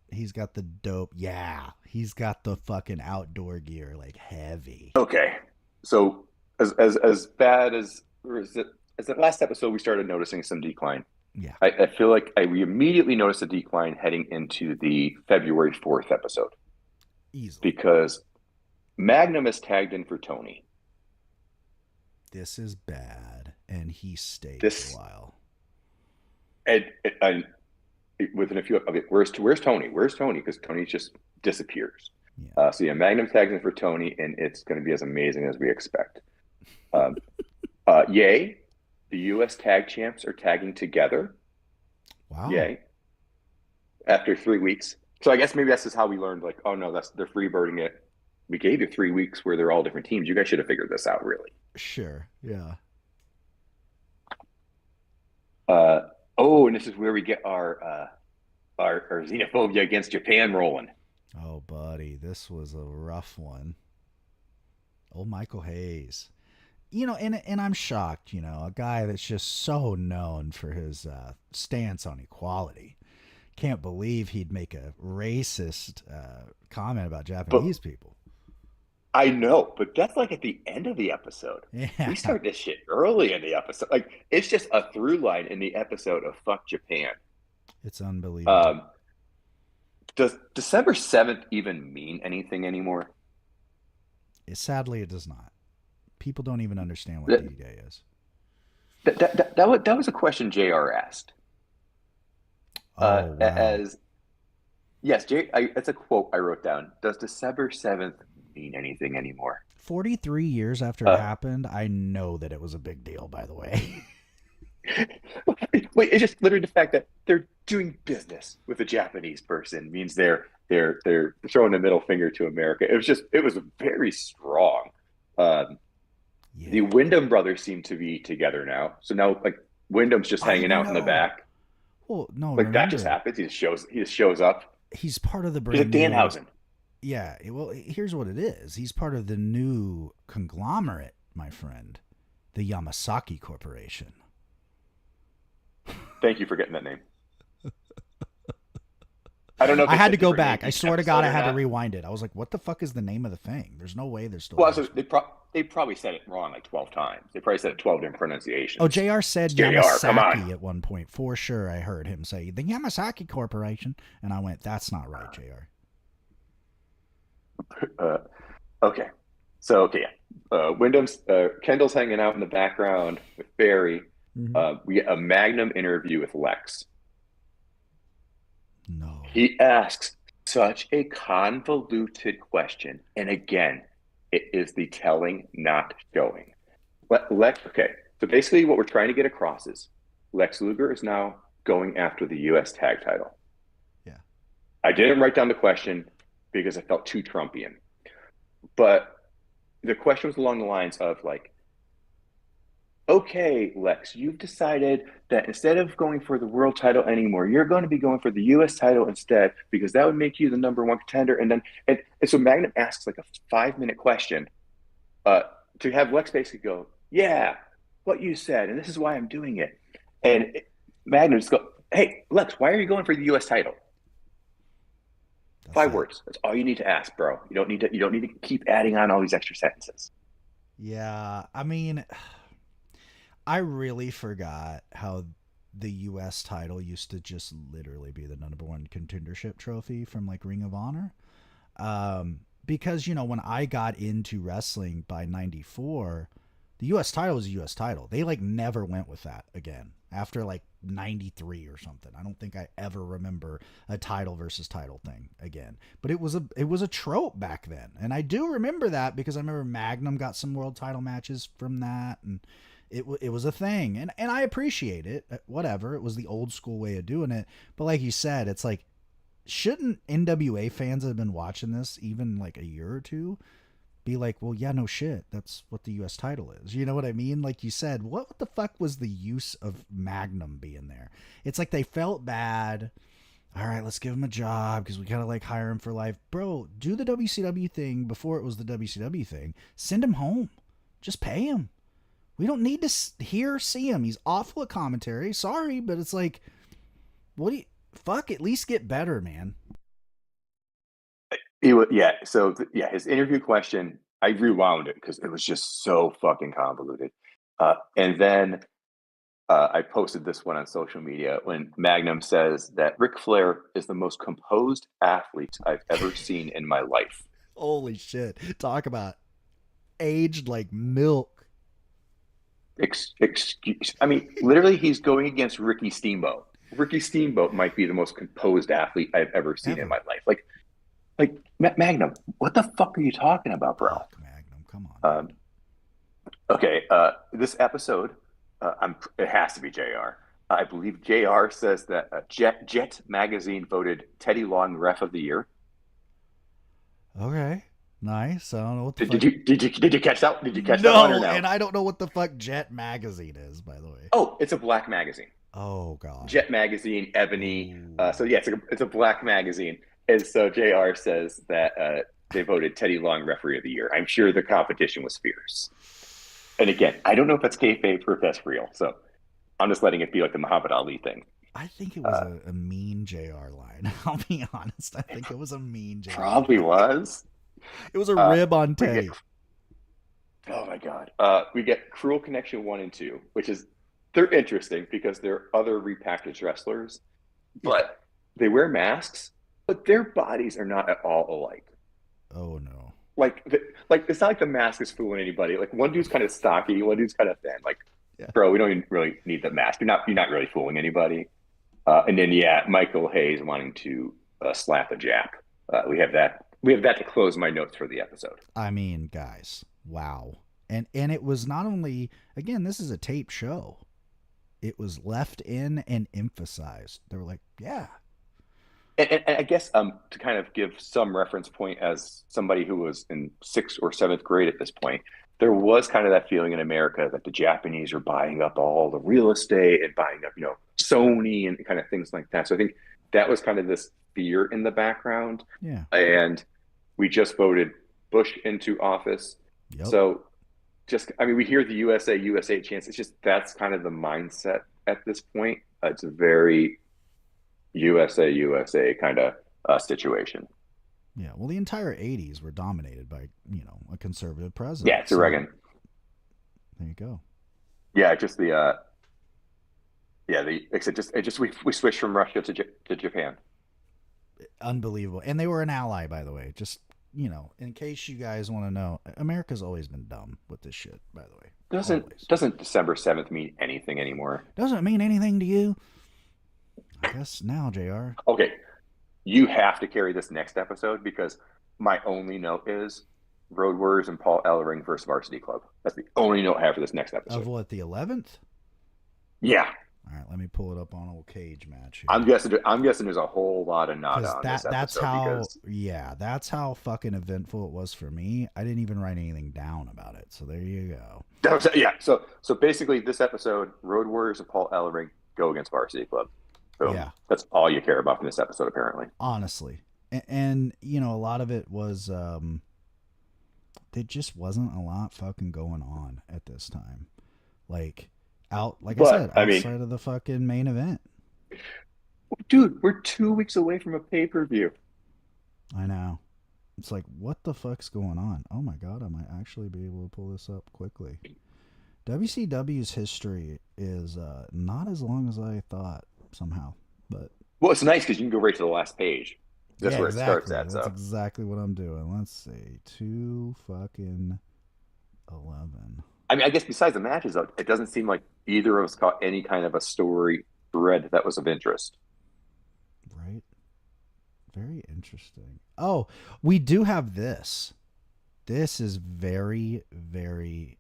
He's got the dope. Yeah, he's got the fucking outdoor gear, like heavy. Okay, so as bad as that last episode, we started noticing some decline. Yeah, I feel like we immediately noticed a decline heading into the February 4th episode. Easily, because Magnum is tagged in for Tony. This is bad, and he stayed a while. And within a few, okay, where's Tony? Where's Tony? Because Tony just disappears. Yeah. So Magnum tags in for Tony, and it's going to be as amazing as we expect. Yay! The U.S. Tag Champs are tagging together. Wow! Yay! After 3 weeks, so I guess maybe that's just how we learned. Like, oh no, they're freebirding it. We gave you 3 weeks where they're all different teams. You guys should have figured this out, really. Sure. Yeah. And this is where we get our xenophobia against Japan rolling. Oh, buddy, this was a rough one. Old Michael Hayes. And I'm shocked, a guy that's just so known for his stance on equality. Can't believe he'd make a racist comment about Japanese people. I know, but that's like at the end of the episode. Yeah. We start this shit early in the episode. Like, it's just a through line in the episode of fuck Japan. It's unbelievable. Does December 7th even mean anything anymore? Sadly, it does not. People don't even understand what D-Day is. That was a question JR asked. Wow. Yes, it's a quote I wrote down. Does December 7th mean anything anymore? 43 years after it happened, I know that it was a big deal, by the way. Wait, it's just literally the fact that they're doing business with a Japanese person means they're throwing the middle finger to America. It was very strong. The Wyndham brothers seem to be together now. So now, like, Wyndham's just hanging out in the back. Well, no, like that just happens. He just shows up. He's part of the brand. He's like Danhausen. Yeah. Well, here's what it is. He's part of the new conglomerate, my friend, the Yamasaki Corporation. Thank you for getting that name. I don't know. If I had to go back. I swear to God, I had to rewind it. I was like, "What the fuck is the name of the thing?" There's no way they're still. Well, so they probably said it wrong like 12 times. They probably said it 12 different pronunciations. Oh, JR said Yamasaki at one point. For sure, I heard him say the Yamasaki Corporation, and I went, "That's not right, JR." Okay. So Wyndham's Kendall's hanging out in the background with Barry. Mm-hmm. We get a Magnum interview with Lex. He asks such a convoluted question. And again, it is the telling, not showing. Okay, so basically what we're trying to get across is Lex Luger is now going after the U.S. tag title. Yeah. I didn't write down the question because I felt too Trumpian. But the question was along the lines of like, okay, Lex, you've decided that instead of going for the world title anymore, you're going to be going for the U.S. title instead because that would make you the number one contender. And so Magnum asks like a 5-minute question uh, to have Lex basically go, yeah, what you said, and this is why I'm doing it. And Magnum just go, hey, Lex, why are you going for the U.S. title? That's 5 it. words. That's all you need to ask, bro. You don't need to keep adding on all these extra sentences. Yeah, I mean, I really forgot how the U.S. title used to just literally be the number one contendership trophy from like Ring of Honor. Because, you know, when I got into wrestling by 94, the U.S. title was a U.S. title. They like never went with that again after like 93 or something. I don't think I ever remember a title versus title thing again. But it was a trope back then. And I do remember that because I remember Magnum got some world title matches from that, and it was a thing. And I appreciate it. Whatever. It was the old school way of doing it. But like you said, it's like, shouldn't NWA fans that have been watching this even like a year or two be like, well, yeah, no shit, that's what the U.S. title is. You know what I mean? Like you said, what the fuck was the use of Magnum being there? It's like they felt bad. All right, let's give him a job because we gotta like hire him for life. Bro, do the WCW thing before it was the WCW thing. Send him home. Just pay him. We don't need to see him. He's awful at commentary. Sorry, but it's like, what do you, fuck, at least get better, man. Yeah. So yeah, his interview question, I rewound it because it was just so fucking convoluted. And then I posted this one on social media when Magnum says that Ric Flair is the most composed athlete I've ever seen in my life. Holy shit. Talk about aged like milk. I mean, literally, he's going against Ricky Steamboat. Ricky Steamboat might be the most composed athlete I've ever seen in Ever. my life. Like Magnum, what the fuck are you talking about, bro? Fuck, Magnum. Come on. Um, okay, this episode, it has to be JR. I believe JR says that Jet Magazine voted Teddy Long Ref of the Year. Okay. Nice. I don't know what the Did, fuck. did you did you did you catch that? Did you catch that one or No, no? and I don't know what the fuck Jet Magazine is, by the way. Oh, it's a black magazine. Oh god. Jet Magazine, Ebony. Ooh. So yeah, it's a black magazine, and so JR says that they voted Teddy Long Referee of the Year. I'm sure the competition was fierce. And again, I don't know if that's kayfabe or if that's real. So I'm just letting it be like the Muhammad Ali thing. I think it was a mean JR line. I'll be honest. I think it was a mean JR Probably line. was. It was a rib on We get, Teddy. oh my god. We get Cruel Connection 1 and 2, which is they're interesting because they're other repackaged wrestlers, but they wear masks, but their bodies are not at all alike. Oh no. Like it's not like the mask is fooling anybody. Like one dude's kind of stocky, one dude's kind of thin. Like, Yeah. bro, we don't even really need the mask. You're not really fooling anybody. And then yeah, Michael Hayes wanting to slap a Jap. We have that. We have that to close my notes for the episode. I mean, guys, wow. And it was not only, again, this is a tape show. It was left in and emphasized. They were like, yeah. And I guess to kind of give some reference point as somebody who was in 6th or 7th grade at this point, there was kind of that feeling in America that the Japanese are buying up all the real estate and buying up, Sony and kind of things like that. So I think that was kind of this fear in the background. Yeah. And we just voted Bush into office. Yep. So we hear the USA chants. It's just that's kind of the mindset at this point. It's a very USA kind of situation. Yeah. Well, the entire 80s were dominated by, a conservative president. Yeah, it's Reagan. There you go. Yeah, just we switched from Russia to Japan. Unbelievable. And they were an ally, by the way. Just, in case you guys want to know, America's always been dumb with this shit, by the way. Doesn't December 7th mean anything anymore? Doesn't mean anything to you. I guess now, JR. Okay. you have to carry this next episode because my only note is Road Warriors and Paul Ellering versus Varsity Club. That's the only note I have for this next episode. Of what, the 11th? Yeah. All right, let me pull it up on old Cage Match here. I'm guessing there's a whole lot of nada on this episode. That's how, that's how fucking eventful it was for me. I didn't even write anything down about it. So there you go. Yeah. So basically, this episode, Road Warriors and Paul Ellering go against Varsity Club. So yeah, that's all you care about from this episode, apparently. Honestly, and you know, a lot of it was there just wasn't a lot fucking going on at this time. Like I said, outside of the fucking main event. Dude, we're 2 weeks away from a pay-per-view. I know. It's like, what the fuck's going on? Oh my god, I might actually be able to pull this up quickly. WCW's history is not as long as I thought somehow, but well, it's nice because you can go right to the last page. That's where exactly. It starts at. That's exactly what I'm doing. Let's see, 2 11. I mean, I guess besides the matches, it doesn't seem like either of us caught any kind of a story thread that was of interest. Right. Very interesting. Oh, we do have this. This is very, very.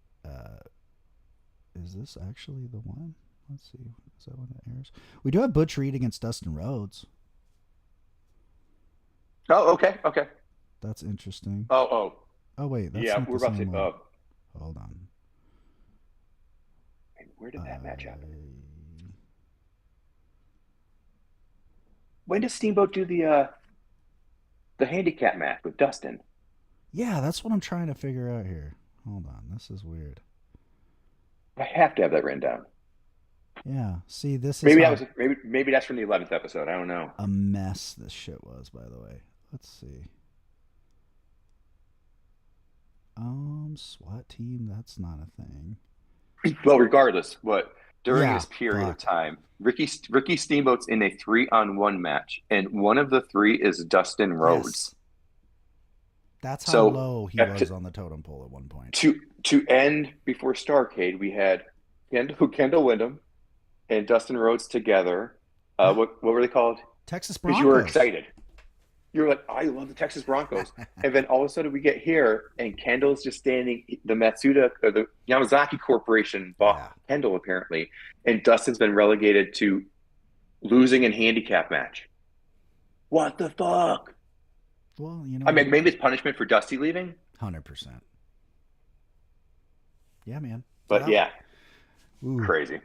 Is this actually the one? Let's see. Is that when it airs? We do have Butch Reed against Dustin Rhodes. Oh, okay. That's interesting. Oh, wait. That's yeah, not we're the about same to. one. Hold on. Where did that match happen? When does Steamboat do the handicap match with Dustin? Yeah, that's what I'm trying to figure out here. Hold on, this is weird. I have to have that written down. Yeah, see, this is maybe that's from the 11th episode. I don't know. A mess this shit was, by the way. Let's see. SWAT team, that's not a thing. Well, regardless, during this period of time, Ricky Steamboat's in a 3-on-1 match, and one of the three is Dustin Rhodes. Yes. That's how low he was on the totem pole at one point. To end before Starrcade, we had Kendall Windham and Dustin Rhodes together. What were they called? Texas Broncos. Because you were excited. You were like, I love the Texas Broncos. And then all of a sudden we get here and Kendall's just standing, the Matsuda, or the Yamazaki Corporation bought Kendall apparently. And Dustin's been relegated to losing in handicap match. What the fuck? Well, you know. I mean, maybe it's punishment for Dusty leaving. 100%. Yeah, man. But crazy.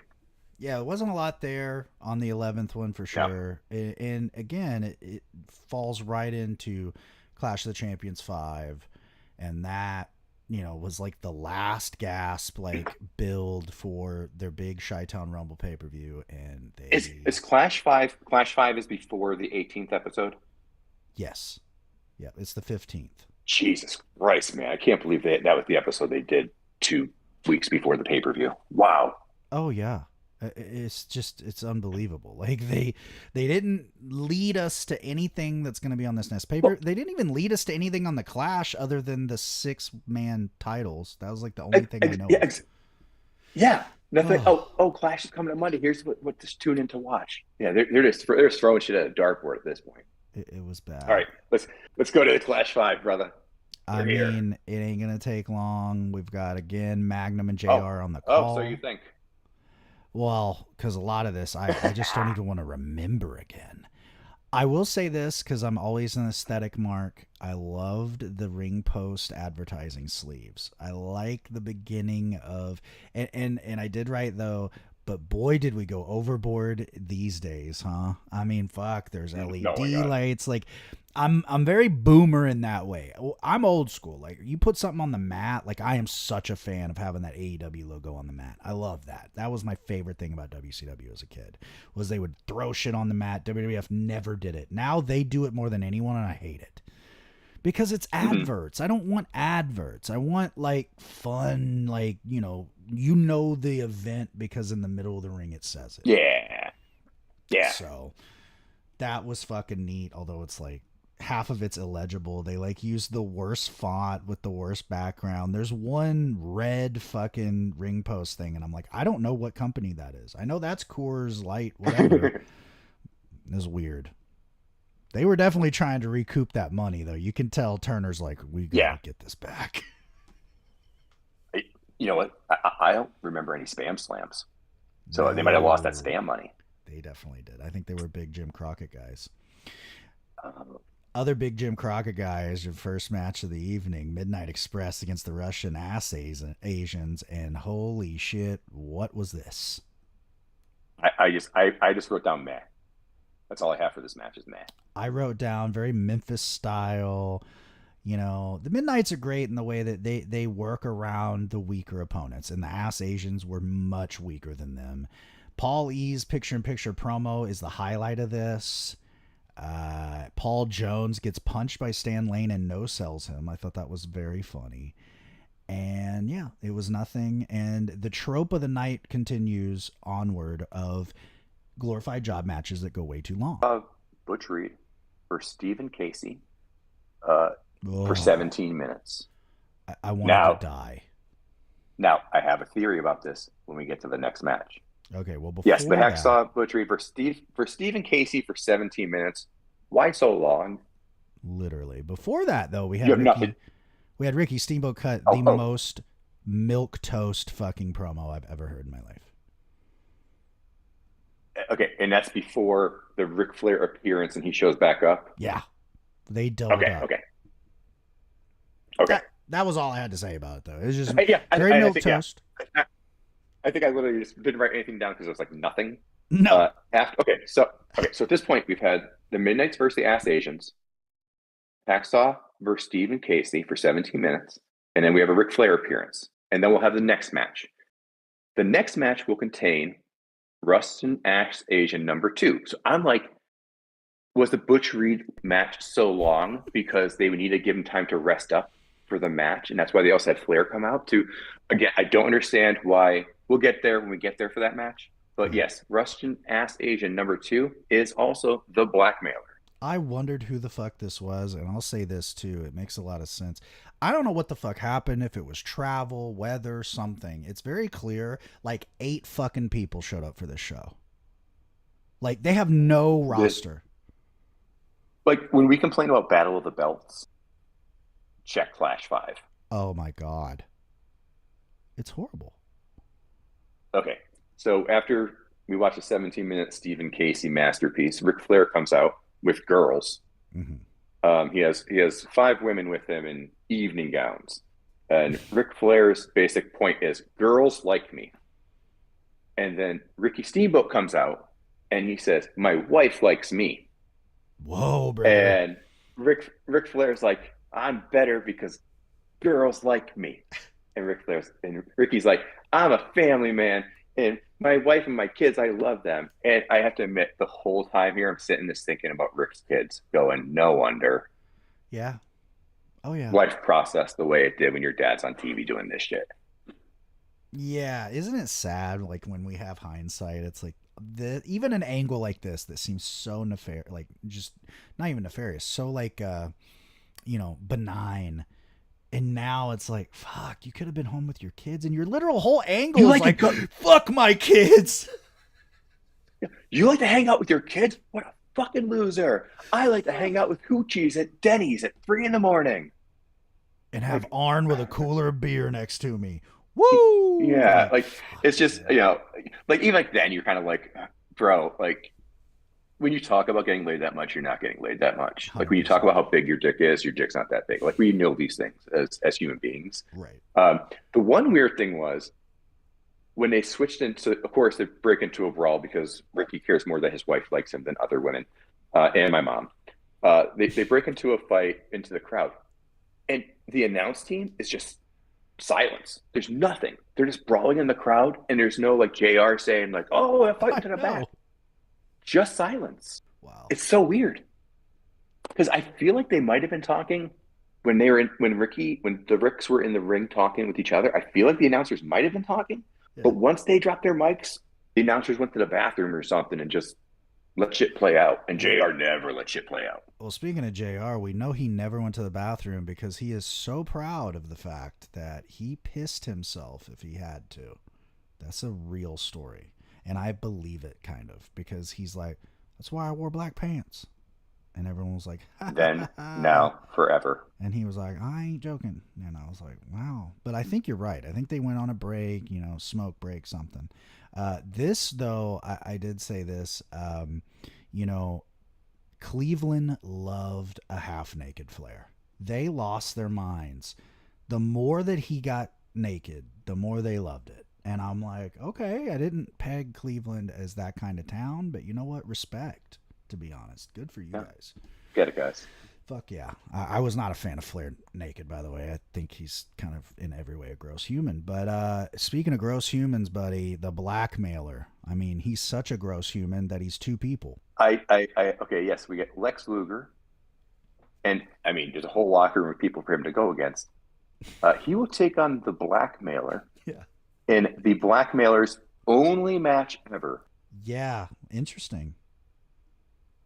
Yeah, it wasn't a lot there on the 11th one for sure. Yeah. And again, it falls right into Clash of the Champions 5. And that, was like the last gasp, build for their big Chi-Town Rumble pay-per-view. And is Clash 5 is before the 18th episode? Yes. Yeah, it's the 15th. Jesus Christ, man. I can't believe that was the episode they did 2 weeks before the pay-per-view. Wow. Oh, yeah. It's unbelievable. They didn't lead us to anything that's going to be on this next paper. They didn't even lead us to anything on the Clash other than the 6-man titles. That was the only thing I know. Yeah. Nothing. Clash is coming on Monday. Here's what just tune in to watch. Yeah, they're just throwing shit at a dartboard at this point. It was bad. All right, let's go to the Clash 5, brother. I mean, it ain't gonna take long. We've got again Magnum and JR on the call. So you think? Well, because a lot of this, I just don't even want to remember again. I will say this because I'm always an aesthetic mark. I loved the ring post advertising sleeves. I like the beginning of, and I did write though, but boy, did we go overboard these days, huh? I mean, fuck, there's LED lights. I'm very boomer in that way. I'm old school. You put something on the mat, I am such a fan of having that AEW logo on the mat. I love that. That was my favorite thing about WCW as a kid, was they would throw shit on the mat. WWF never did it. Now they do it more than anyone, and I hate it. Because it's adverts. I don't want adverts. I want fun, the event because in the middle of the ring it says it. Yeah. So that was fucking neat, although it's half of it's illegible. They use the worst font with the worst background. There's one red fucking ring post thing, and I'm I don't know what company that is. I know that's Coors Light, whatever. It's weird. They were definitely trying to recoup that money, though. You can tell Turner's like, we gotta Yeah. get this back. You know what? I don't remember any spam slams. So they might have lost that No, spam money. they definitely did. I think they were big Jim Crockett guys. Uh, Other big Jim Crockett guys, your first match of the evening, Midnight Express against the Russian ass Asians, and holy shit, what was this? I just wrote down meh. That's all I have for this match is meh. I wrote down very Memphis style. You know, the Midnights are great in the way that they work around the weaker opponents, and the ass Asians were much weaker than them. Paul E's picture-in-picture promo is the highlight of this. Paul Jones gets punched by Stan Lane and no-sells him. I thought that was very funny. And yeah, it was nothing. And the trope of the night continues onward of glorified job matches that go way too long. Butch Reed for Stephen Casey Oh, for 17 minutes. I wanted to die. Now, I have a theory about this when we get to the next match. Okay, well, before yes, the Hacksaw Butch Reed for Stephen Casey for 17 minutes. Why so long? Literally. Before that, though, we had Ricky Steamboat cut the most milk toast fucking promo I've ever heard in my life. Okay, and that's before the Ric Flair appearance and he shows back up? Yeah. They doubled up. Okay. That was all I had to say about it, though. It was just very milk toast. Yeah. I think I literally just didn't write anything down because it was like nothing. No. So at this point, we've had the Midnights versus the Ass Asians, Hacksaw versus Stephen Casey for 17 minutes, and then we have a Ric Flair appearance. And then we'll have the next match. The next match will contain Rustin Ass Asian number 2. So I'm like, was the Butch Reed match so long because they would need to give him time to rest up for the match? And that's why they also had Flair come out to, again, I don't understand why. We'll get there when we get there for that match. But yes, Russian Ass Asian number 2 is also the blackmailer. I wondered who the fuck this was, and I'll say this too. It makes a lot of sense. I don't know what the fuck happened, if it was travel, weather, something. It's very clear, like 8 fucking people showed up for this show. Like, they have no roster. Like, when we complain about Battle of the Belts, check Flash 5. Oh my God. It's horrible. Okay, so after we watch a 17-minute Stephen Casey masterpiece, Ric Flair comes out with girls. Mm-hmm. He has 5 women with him in evening gowns. And Ric Flair's basic point is, girls like me. And then Ricky Steamboat comes out and he says, my wife likes me. Whoa, bro. And Ric Flair's like, I'm better because girls like me. And Ricky's like, I'm a family man, and my wife and my kids, I love them. And I have to admit, the whole time here, I'm sitting just thinking about Rick's kids, going, no wonder. Yeah. Oh, yeah. Life processed the way it did when your dad's on TV doing this shit. Yeah. Isn't it sad, like, when we have hindsight, it's like, even an angle like this that seems so nefarious, like, just not even nefarious, so, like, benign. And now it's like, fuck, you could have been home with your kids, and your literal whole angle is like, fuck my kids. You like to hang out with your kids? What a fucking loser. I like to hang out with hoochies at Denny's at 3 a.m. And have Arn with a cooler of beer next to me. Woo! Yeah, like, it's just, like, even like then you're kind of like, bro, like, when you talk about getting laid that much, you're not getting laid that much. 100%. Like, when you talk about how big your dick is, your dick's not that big. Like, we know these things as human beings. Right. The one weird thing was when they switched into, of course, they break into a brawl because Ricky cares more that his wife likes him than other women, and my mom. They break into a fight into the crowd, and the announce team is just silence. There's nothing. They're just brawling in the crowd, and there's no like JR saying like, "Oh, a fight to the back." Just silence. Wow. It's so weird. Because I feel like they might have been talking when the Ricks were in the ring talking with each other. I feel like the announcers might have been talking, but once they dropped their mics, the announcers went to the bathroom or something and just let shit play out. And JR never let shit play out. Well, speaking of JR, we know he never went to the bathroom because he is so proud of the fact that he pissed himself if he had to. That's a real story. And I believe it, kind of, because he's like, that's why I wore black pants. And everyone was like, ha, ha, Then, ha, ha. now, forever. And he was like, I ain't joking. And I was like, wow. But I think you're right. I think they went on a break, smoke break, something. This, though, I did say this, you know, Cleveland loved a half naked Flair. They lost their minds. The more that he got naked, the more they loved it. And I'm like, okay, I didn't peg Cleveland as that kind of town, but you know what? Respect, to be honest. Good for you Yeah. guys. Get it, guys. Fuck yeah. I was not a fan of Flair naked, by the way. I think he's kind of in every way a gross human. But speaking of gross humans, buddy, the blackmailer. I mean, he's such a gross human that he's two people. Okay, yes, we get Lex Luger, and I mean, there's a whole locker room of people for him to go against. He will take on the blackmailer Yeah. in the blackmailer's only match ever. Yeah. Interesting.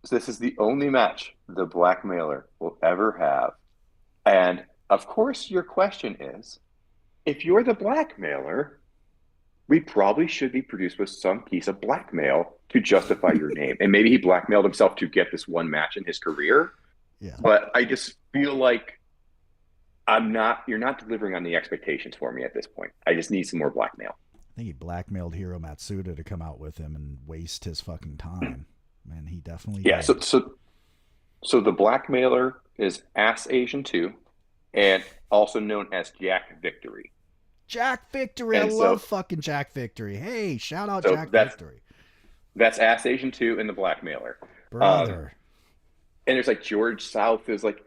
So this is the only match the blackmailer will ever have. And of course, your question is, if you're the blackmailer, we probably should be produced with some piece of blackmail to justify your name. And maybe he blackmailed himself to get this one match in his career. Yeah. But I just feel like you're not delivering on the expectations for me at this point. I just need some more blackmail. I think he blackmailed Hiro Matsuda to come out with him and waste his fucking time. Man, he definitely Yeah, did. so the blackmailer is Ass Asian 2 and also known as Jack Victory. Jack Victory. I And love fucking Jack Victory. Hey, shout out Jack Victory. That's Ass Asian 2 and the blackmailer. Brother. And there's like George South is like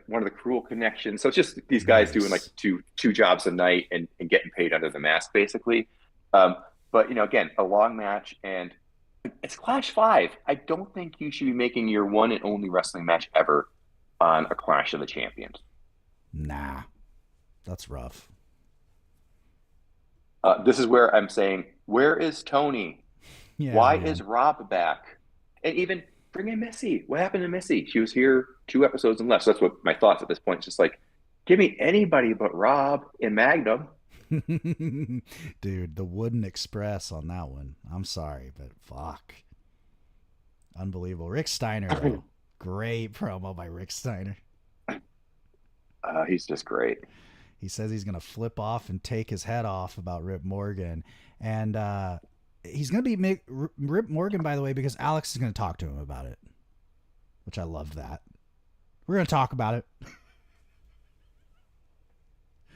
one of the cruel connections. So it's just these guys doing like two jobs a night and getting paid under the mask, basically. But again, a long match, and it's Clash 5. I don't think you should be making your one and only wrestling match ever on a Clash of the Champions. Nah, that's rough. This is where I'm saying, where is Tony? Yeah, Why man. is Rob back? And even bring in Missy. What happened to Missy? She was here 2 episodes and left. So that's what my thoughts at this point. It's just like, give me anybody but Rob and Magnum. Dude, the Wooden Express on that one. I'm sorry, but fuck. Unbelievable. Rick Steiner, though. Great promo by Rick Steiner. He's just great. He says he's going to flip off and take his head off about Rip Morgan. And he's going to be Rip Morgan, by the way, because Alex is going to talk to him about it, which I love that. We're going to talk about it.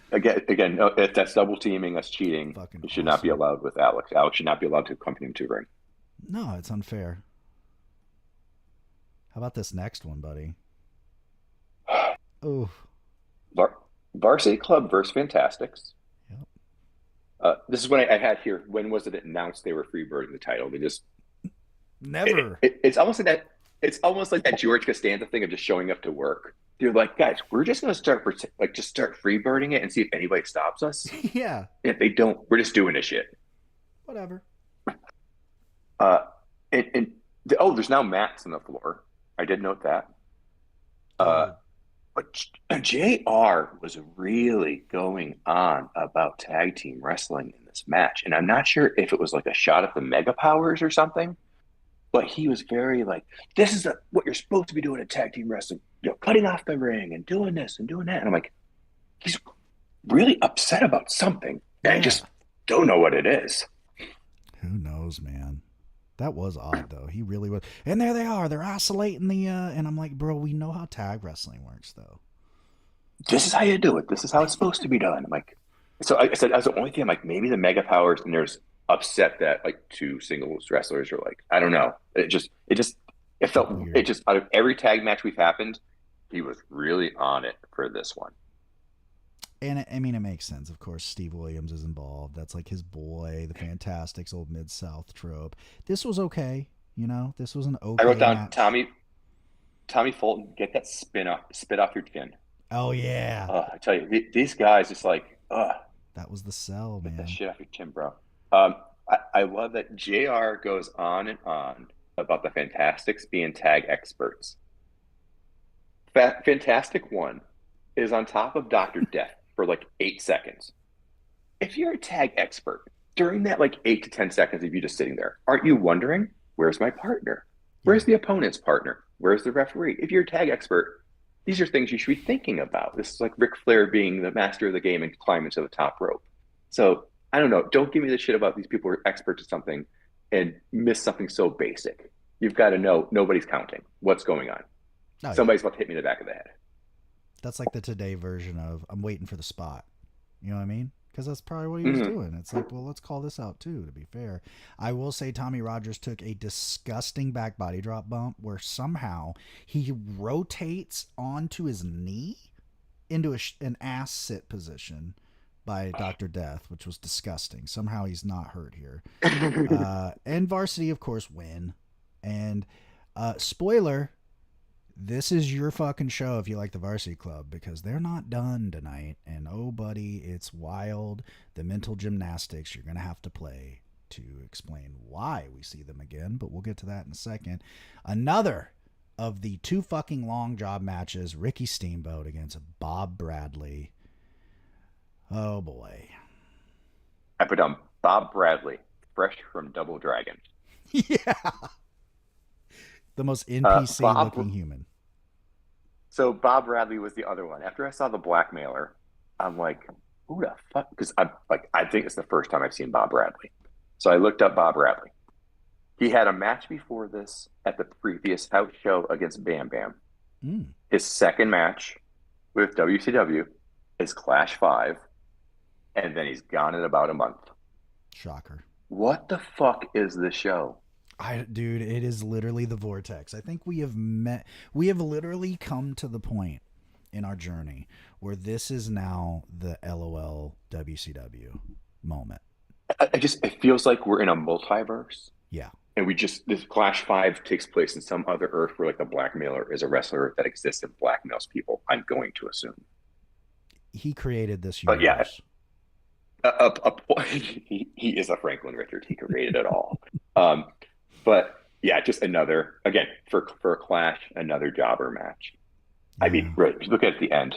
Again, no, if that's double teaming, that's cheating. Fucking It should not be allowed with Alex. Alex should not be allowed to accompany him to the ring. No, it's unfair. How about this next one, buddy? Oh, Varsity Club versus Fantastics. Yep. This is when I had here. When was it announced they were freebirding the title? They just never. It's almost like that. It's almost like that George Costanza thing of just showing up to work. They're like, guys, we're just going to start freebirding it and see if anybody stops us. Yeah. If they don't, we're just doing this shit. Whatever. There's now mats on the floor. I did note that. But JR was really going on about tag team wrestling in this match. And I'm not sure if it was like a shot at the Mega Powers or something, but he was very like, this is what you're supposed to be doing in tag team wrestling. Cutting off the ring and doing this and doing that. And I'm like, he's really upset about something. And I just don't know what it is. Who knows, man? That was odd, though. He really was. And there they are. They're oscillating and I'm like, bro, we know how tag wrestling works, though. This is how you do it. This is how it's supposed to be done. I'm like, so I said, that's the only thing. I'm like, maybe the Mega Powers, and there's upset that like 2 singles wrestlers are like, I don't know. It felt weird. It just, out of every tag match we've happened, he was really on it for this one. And I mean, it makes sense. Of course, Steve Williams is involved. That's like his boy, the Fantastics, old Mid-South trope. This was okay. This was an okay I wrote down match. Tommy Fulton, get that spit off your chin. Oh, yeah. I tell you, these guys just like, that was the sell, man. Get that shit off your chin, bro. I love that JR goes on and on about the Fantastics being tag experts. Fantastic One is on top of Dr. Death for like 8 seconds. If you're a tag expert, during that like 8 to 10 seconds of you just sitting there, aren't you wondering, where's my partner? Where's the opponent's partner? Where's the referee? If you're a tag expert, these are things you should be thinking about. This is like Ric Flair being the master of the game and climbing to the top rope. So I don't know. Don't give me the shit about these people who are experts at something and miss something so basic. You've got to know nobody's counting. What's going on? Oh yeah, Somebody's about to hit me in the back of the head. that's like the today version of I'm waiting for the spot. You know what I mean? Because that's probably what he was Mm-hmm. doing. It's like, well, let's call this out too. To be fair, I will say Tommy Rogers took a disgusting back body drop bump where somehow he rotates onto his knee into an ass sit position by Dr. Death, which was disgusting. Somehow he's not hurt here. And Varsity, of course, win. And spoiler, this is your fucking show if you like the Varsity Club because they're not done tonight. And oh, buddy, it's wild. The mental gymnastics you're going to have to play to explain why we see them again. But we'll get to that in a second. Another of the two fucking long job matches, Ricky Steamboat against Bob Bradley. Oh boy. I put down Bob Bradley, fresh from Double Dragon. Yeah. The most NPC Bob. looking human. So Bob Bradley was the other one. After I saw the blackmailer, I'm like, who the fuck? Because I think it's the first time I've seen Bob Bradley. So I looked up Bob Bradley. He had a match before this at the previous house show against Bam Bam. Mm. His second match with WCW is Clash 5, and then he's gone in about a month. Shocker. What the fuck is this show? Dude, it is literally the vortex. I think we have literally come to the point in our journey where this is now the LOL WCW moment. It feels like we're in a multiverse. Yeah. And this Clash 5 takes place in some other Earth where like the blackmailer is a wrestler that exists and blackmails people, I'm going to assume. He created this But yeah, universe. he is a Franklin Richard. He created it all. But yeah, just another, again, for a Clash, another jobber match. I mean, Yeah. right, if you look at the end.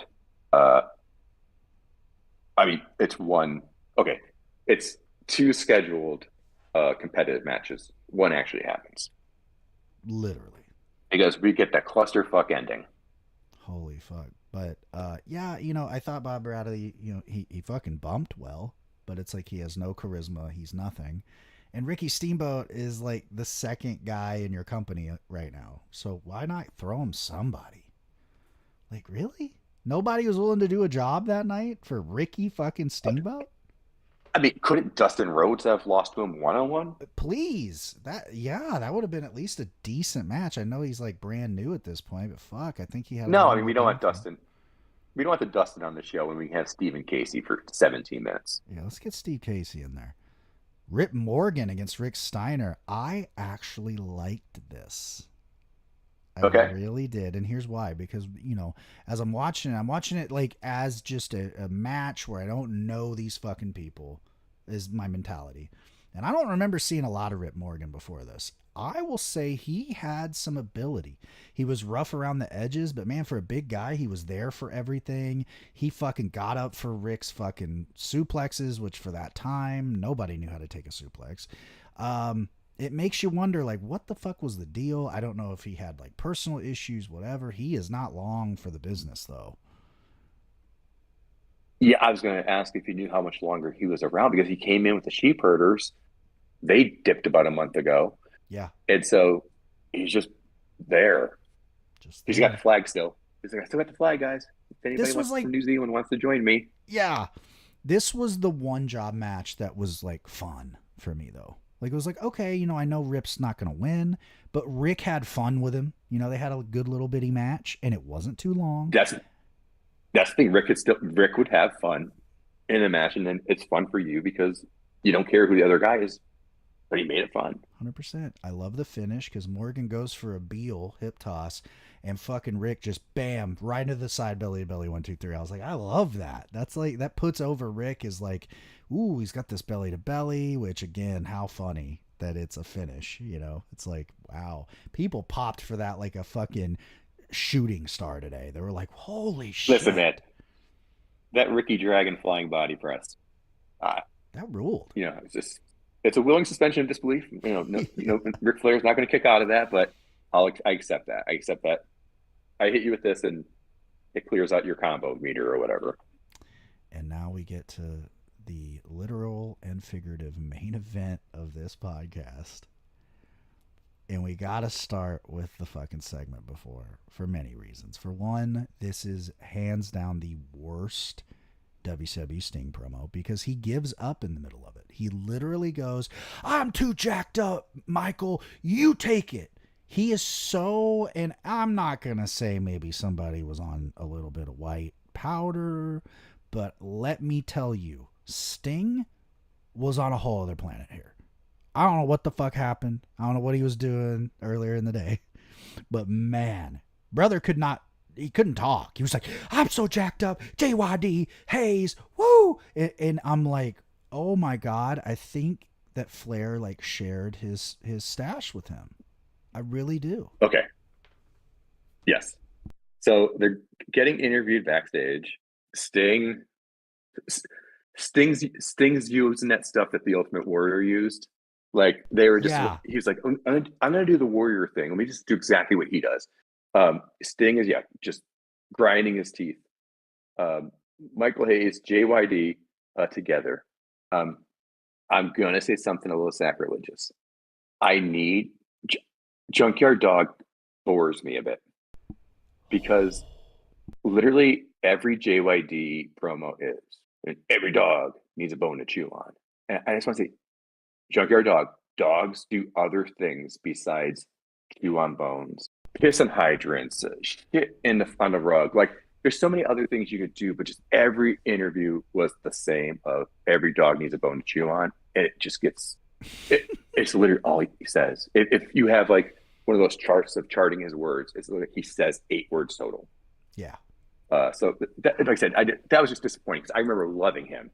I mean, it's two scheduled competitive matches. One actually happens Literally. because we get that clusterfuck ending. Holy fuck. But yeah, I thought Bob Bradley, he fucking bumped well, but it's like he has no charisma. He's nothing. And Ricky Steamboat is like the second guy in your company right now. So why not throw him somebody? Like, really? Nobody was willing to do a job that night for Ricky fucking Steamboat? I mean, couldn't Dustin Rhodes have lost to him one-on-one? Please. That would have been at least a decent match. I know he's like brand new at this point, but fuck, I think he had No, I mean, we don't want Dustin. We don't want the Dustin on the show when we have Stephen Casey for 17 minutes. Yeah, let's get Steve Casey in there. Rip Morgan against Rick Steiner. I actually liked this. I really did. And here's why. Because, as I'm watching it like as just a match where I don't know these fucking people is my mentality. And I don't remember seeing a lot of Rip Morgan before this. I will say he had some ability. He was rough around the edges, but man, for a big guy, he was there for everything. He fucking got up for Rick's fucking suplexes, which for that time, nobody knew how to take a suplex. It makes you wonder, like, what the fuck was the deal? I don't know if he had, like, personal issues, whatever. He is not long for the business, though. Yeah, I was going to ask if you knew how much longer he was around because he came in with the sheep herders. They dipped about a month ago. Yeah. And so he's just there. He's got the flag still. He's like, I still got the flag, guys. If anybody from New Zealand wants to join me. Yeah. This was the one job match that was, like, fun for me, though. Like, it was like, okay, I know Rip's not going to win, but Rick had fun with him. They had a good little bitty match, and it wasn't too long. That's the thing. Rick would have fun in a match, and then it's fun for you because you don't care who the other guy is, but he made it fun. 100%. I love the finish because Morgan goes for a Beal hip toss, and fucking Rick just bam right into the side belly to belly 1 2 3. I was like, I love that. That's like that puts over Rick is like, ooh, he's got this belly to belly, which again, how funny that it's a finish. It's like, wow, people popped for that like a fucking shooting star today. They were like, holy shit. Listen, man, that Ricky Dragon flying body press, that ruled. It's a willing suspension of disbelief. Ric Flair's not going to kick out of that, but I accept that. I accept that. I hit you with this, and it clears out your combo meter or whatever. And now we get to the literal and figurative main event of this podcast. And we got to start with the fucking segment before for many reasons. For one, this is hands down the worst WCW Sting promo because he gives up in the middle of it. He literally goes, "I'm too jacked up, Michael. You take it." He is so, and I'm not going to say maybe somebody was on a little bit of white powder, but let me tell you, Sting was on a whole other planet here. I don't know what the fuck happened. I don't know what he was doing earlier in the day. But man, brother he couldn't talk. He was like, "I'm so jacked up. JYD, Hayes, woo." And I'm like, oh my God, I think that Flair like shared his stash with him. I really do. Okay. Yes. So they're getting interviewed backstage. Sting's using that stuff that the Ultimate Warrior used. Like they were just, he was like, I'm gonna do the Warrior thing. Let me just do exactly what he does. Sting is just grinding his teeth. Michael Hayes, JYD together. I'm gonna say something a little sacrilegious. Junkyard Dog bores me a bit because literally every JYD promo is every dog needs a bone to chew on. And I just want to say, Junkyard Dog, dogs do other things besides chew on bones, piss on hydrants, shit on the rug. Like there's so many other things you could do, but just every interview was the same of every dog needs a bone to chew on. And it just gets, it's literally all he says. If you have like one of those charts of charting his words, it's like he says 8 words total. Yeah. So like I said, that was just disappointing because I remember loving him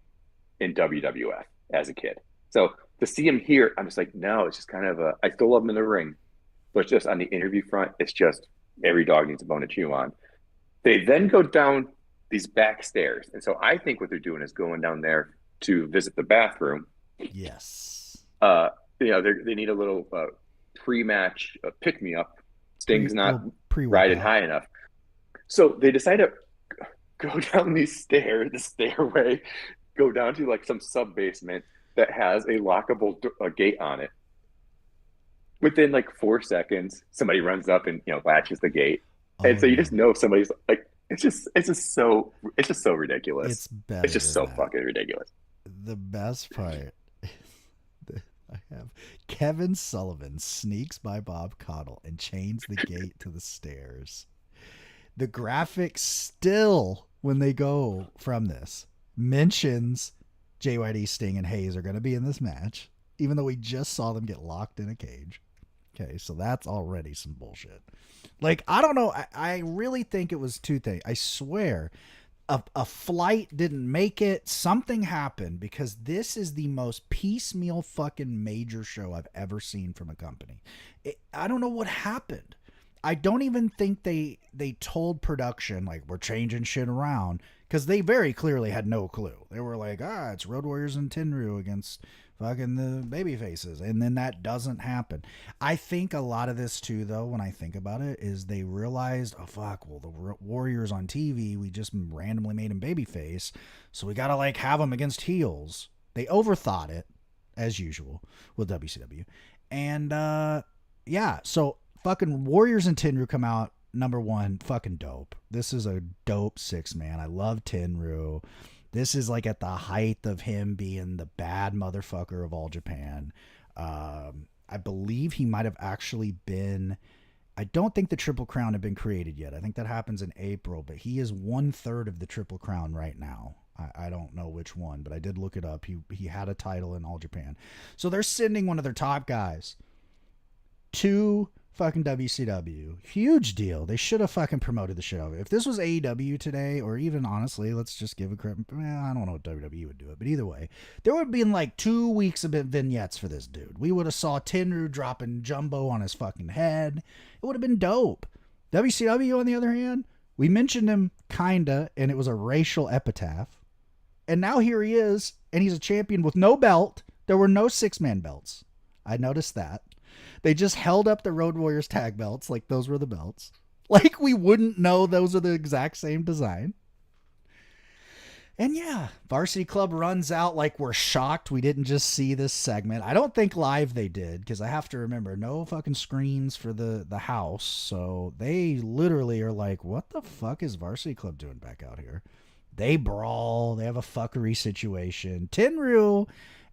in WWF as a kid. So to see him here, I'm just like, no, it's just kind of I still love him in the ring, but just on the interview front, it's just every dog needs a bone to chew on. They then go down these back stairs. And so I think what they're doing is going down there to visit the bathroom. Yes. They need a little pre-match pick-me-up. Sting's not riding high enough. So they decide to go down these stairs, the stairway, go down to like some sub-basement that has a lockable gate on it. Within like 4 seconds, somebody runs up and latches the gate, and so you just know somebody's like, it's just so ridiculous. It's better. It's just so fucking ridiculous. The best part, I have Kevin Sullivan sneaks by Bob Caudle and chains the gate to the stairs. The graphic still, when they go from this, mentions JYD, Sting, and Hayes are going to be in this match, even though we just saw them get locked in a cage. Okay, so that's already some bullshit. Like, I don't know. I really think it was 2 things. I swear, a flight didn't make it. Something happened because this is the most piecemeal fucking major show I've ever seen from a company. I don't know what happened. I don't even think they told production, like, we're changing shit around, because they very clearly had no clue. They were like, it's Road Warriors and Tenryu against fucking the baby faces, and then that doesn't happen. I think a lot of this too, though, when I think about it, is they realized, oh fuck, well, the Warriors on TV, we just randomly made him babyface, so we gotta like have him against heels. They overthought it, as usual, with WCW. And so fucking Warriors and Tenryu come out, number 1, fucking dope. This is a dope 6-man. I love Tenryu. This is like at the height of him being the bad motherfucker of All Japan. I believe he might have actually been, I don't think the Triple Crown had been created yet. I think that happens in April, but he is 1/3 of the Triple Crown right now. I don't know which one, but I did look it up. He had a title in All Japan. So they're sending one of their top guys to fucking WCW. Huge deal. They should have fucking promoted the shit over. If this was AEW today, or even honestly, let's just give a credit. I don't know if WWE would do it, but either way, there would have been like 2 weeks of vignettes for this dude. We would have saw Tenryu dropping Jumbo on his fucking head. It would have been dope. WCW, on the other hand, we mentioned him kinda, and it was a racial epitaph. And now here he is, and he's a champion with no belt. There were no 6-man belts. I noticed that. They just held up the Road Warriors tag belts like those were the belts. Like we wouldn't know those are the exact same design. And yeah, Varsity Club runs out like we're shocked we didn't just see this segment. I don't think live they did, because I have to remember, no fucking screens for the house. So they literally are like, what the fuck is Varsity Club doing back out here? They brawl. They have a fuckery situation. Tenryu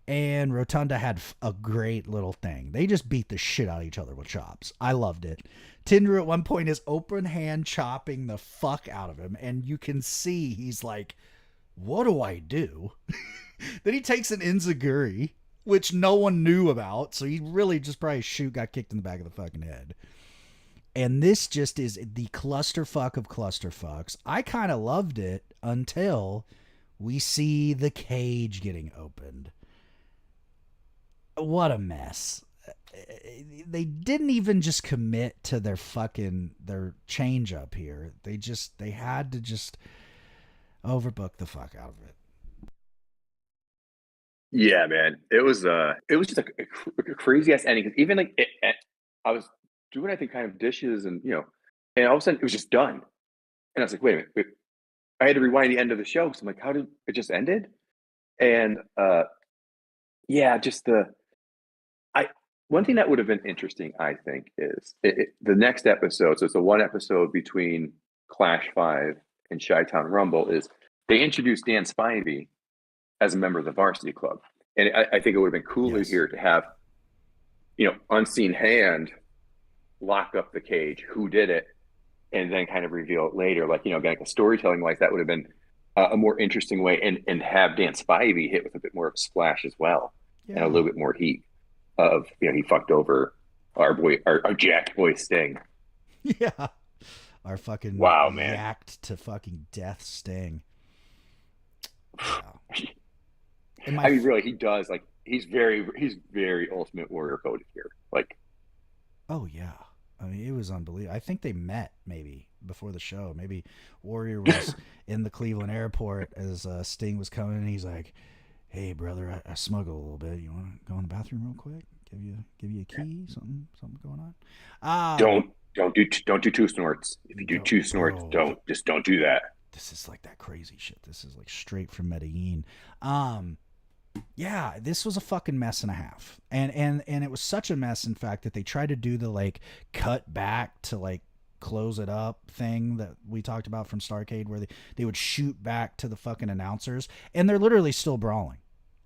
and Rotunda had a great little thing. They just beat the shit out of each other with chops. I loved it. Tenryu at one point is open hand chopping the fuck out of him, and you can see he's like, what do I do? Then he takes an enziguri, which no one knew about, so he really just probably got kicked in the back of the fucking head. And this just is the clusterfuck of clusterfucks. I kind of loved it until we see the cage getting opened. What a mess. They didn't even just commit to their change up here. They had to just overbook the fuck out of it. Yeah, man, it was just a crazy ass ending. Cause even like I was doing, I think, kind of dishes, and and all of a sudden it was just done, and I was like, wait a minute, wait. I had to rewind the end of the show. So I'm like, how did it just ended? And yeah, just one thing that would have been interesting, I think, is the next episode. So it's the one episode between Clash 5 and Chi-Town Rumble. Is they introduced Dan Spivey as a member of the Varsity Club, and I think it would have been cooler here to have, unseen hand lock up the cage, who did it, and then kind of reveal it later. Like again, like a storytelling wise, that would have been a more interesting way, and have Dan Spivey hit with a bit more of a splash as well, and a little bit more heat of he fucked over our boy, our jacked boy Sting. Yeah. Our fucking man, yacked to fucking death Sting. Wow. I mean, really, he does, like, he's very Ultimate Warrior coded here. Like, oh yeah, I mean, it was unbelievable. I think they met maybe before the show. Maybe Warrior was in the Cleveland airport as Sting was coming, and he's like, "Hey, brother, I smuggle a little bit. You want to go in the bathroom real quick? Give you a key? Something going on? Don't do two snorts. If you do two snorts, don't do that. This is like that crazy shit. This is like straight from Medellin. Yeah, this was a fucking mess and a half. And it was such a mess, in fact, that they tried to do the like cut back to like close it up thing that we talked about from Starrcade, where they would shoot back to the fucking announcers, and they're literally still brawling.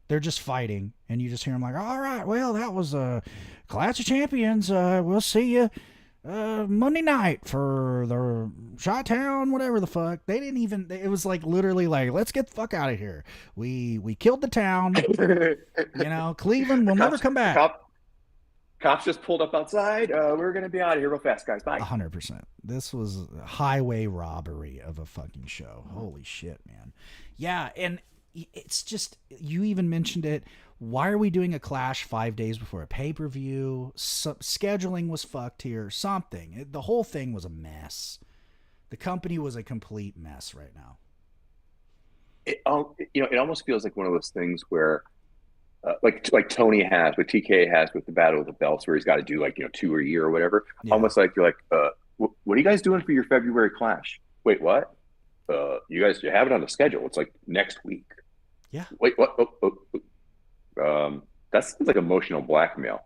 They're just fighting, and you just hear them like, all right, well, that was Clash of Champions. We'll see you Monday night for the Chi-Town, whatever the fuck. They didn't even, it was like literally like, let's get the fuck out of here. We killed the town. Cleveland will never come back. Cops just pulled up outside. We're going to be out of here real fast, guys. Bye. 100%. This was a highway robbery of a fucking show. Holy shit, man. Yeah, and it's just, you even mentioned it. Why are we doing a Clash 5 days before a pay-per-view? Scheduling was fucked here. Something. The whole thing was a mess. The company was a complete mess right now. It almost feels like one of those things where, like Tony has, what TK has with the Battle of the Belts, where he's got to do like 2 a year or whatever. Yeah. Almost like you're like, what are you guys doing for your February Clash? Wait, what? You guys have it on the schedule. It's like next week. Yeah. Wait, what? That sounds like emotional blackmail.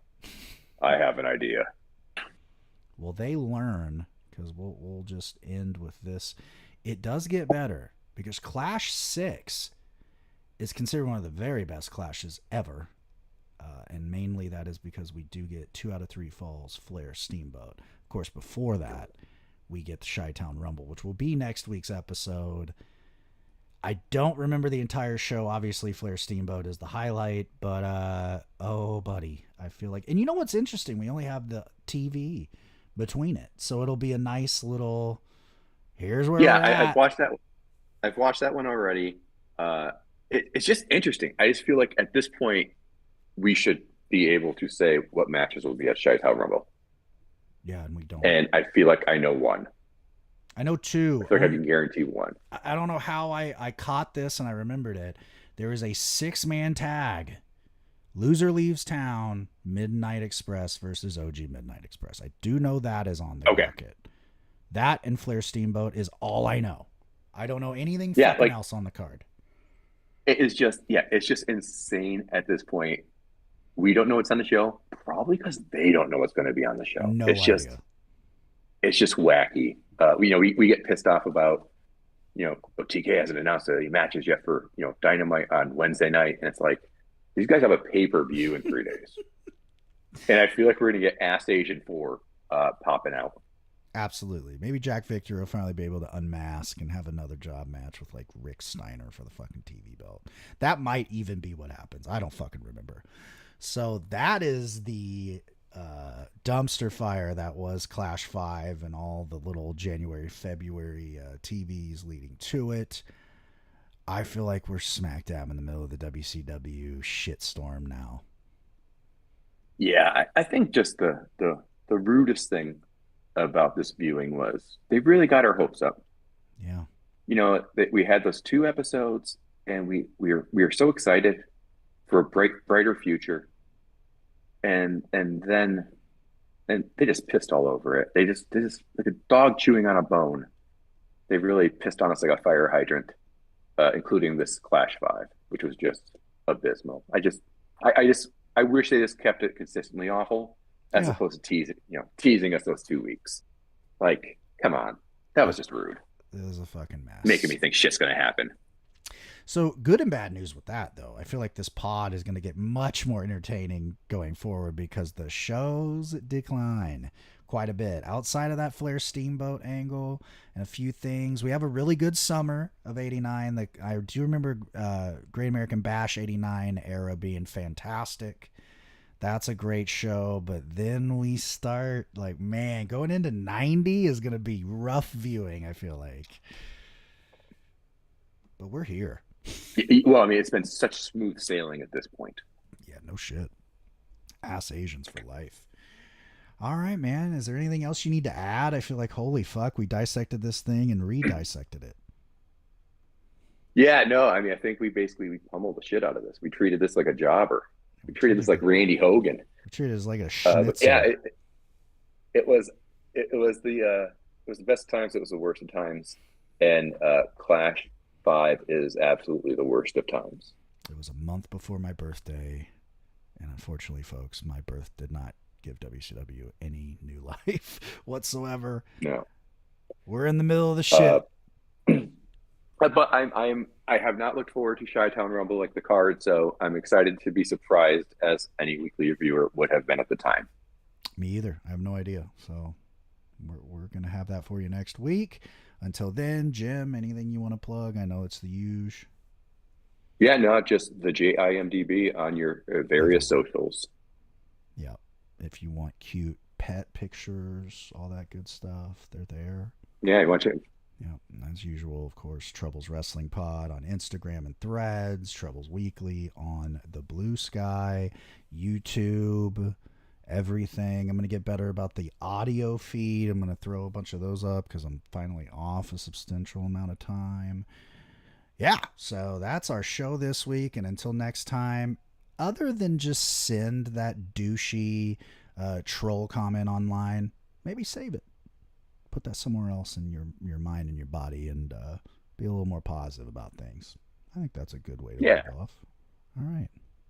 I have an idea. Well, they learn, because we'll just end with this. It does get better, because Clash 6 is considered one of the very best clashes ever. And mainly that is because we do get 2 out of 3 falls, Flair, Steamboat. Of course, before that, we get the Chi-Town Rumble, which will be next week's episode. I don't remember the entire show. Obviously, Flair Steamboat is the highlight, but oh, buddy, I feel like, and you know what's interesting? We only have the TV between it, so it'll be a nice little. Here's where. Yeah, I've watched that. I've watched that one already. It's just interesting. I just feel like at this point, we should be able to say what matches will be at Chi-Town Rumble. Yeah, and we don't. And I feel like I know one. I know 2. I feel like I can guarantee one. I don't know how I caught this and I remembered it. There is a 6-man tag Loser leaves town, Midnight Express versus OG Midnight Express. I do know that is on the Okay. docket. That and Flair Steamboat is all I know. I don't know anything Yeah, fucking like else on the card. it's just insane at this point. We don't know what's on the show, probably because they don't know what's going to be on the show. No idea. It's just wacky. We get pissed off about, TK hasn't announced any matches yet for, Dynamite on Wednesday night. And it's like, these guys have a pay-per-view in 3 days. And I feel like we're going to get Ass Asian 4 popping out. Absolutely. Maybe Jack Victor will finally be able to unmask and have another job match with like Rick Steiner for the fucking TV belt. That might even be what happens. I don't fucking remember. So that is the dumpster fire that was Clash 5 and all the little January, February TVs leading to it. I feel like we're smack dab in the middle of the WCW shitstorm now. Yeah, I think just the rudest thing about this viewing was they really got our hopes up. Yeah. We had those 2 episodes and we were so excited for a brighter future. And then they just pissed all over it. They just like a dog chewing on a bone. They really pissed on us like a fire hydrant, including this Clash 5, which was just abysmal. I wish they just kept it consistently awful as opposed to teasing us those 2 weeks. Like, come on. That was just rude. It was a fucking mess. Making me think shit's going to happen. So good and bad news with that, though. I feel like this pod is going to get much more entertaining going forward because the shows decline quite a bit. Outside of that Flair Steamboat angle and a few things, we have a really good summer of 89. I do remember Great American Bash 89 era being fantastic. That's a great show, but then we start, like, man, going into 90 is going to be rough viewing, I feel like. But we're here. Well, I mean, it's been such smooth sailing at this point. Yeah, no shit. Ass Asians for life. All right, man. Is there anything else you need to add? I feel like, holy fuck, we dissected this thing and re-dissected it. Yeah, no, I mean, I think we pummeled the shit out of this. We treated this like a jobber. We treated this like Randy Hogan. We treated it as like a schnitzel. Yeah, it was the best times. It was the worst of times, and Clash 5 is absolutely the worst of times. It was a month before my birthday, and unfortunately, folks, my birth did not give WCW any new life whatsoever. No, we're in the middle of the shit. But I have not looked forward to Chi-Town Rumble like the card, so I'm excited to be surprised as any weekly reviewer would have been at the time. Me either. I have no idea. So we're gonna have that for you next week. Until then, Jim, anything you want to plug? I know it's the usual. Yeah, no, just the JIMDB on your various socials. Yeah. If you want cute pet pictures, all that good stuff, they're there. Yeah, you want to. Yeah, as usual, of course, Troubles Wrestling Pod on Instagram and Threads, Troubles Weekly on the BlueSky, YouTube, everything. I'm going to get better about the audio feed. I'm going to throw a bunch of those up because I'm finally off a substantial amount of time. Yeah, so that's our show this week. And until next time, other than just send that douchey troll comment online, maybe save it. Put that somewhere else in your mind and your body and be a little more positive about things. I think that's a good way to lead off. All right.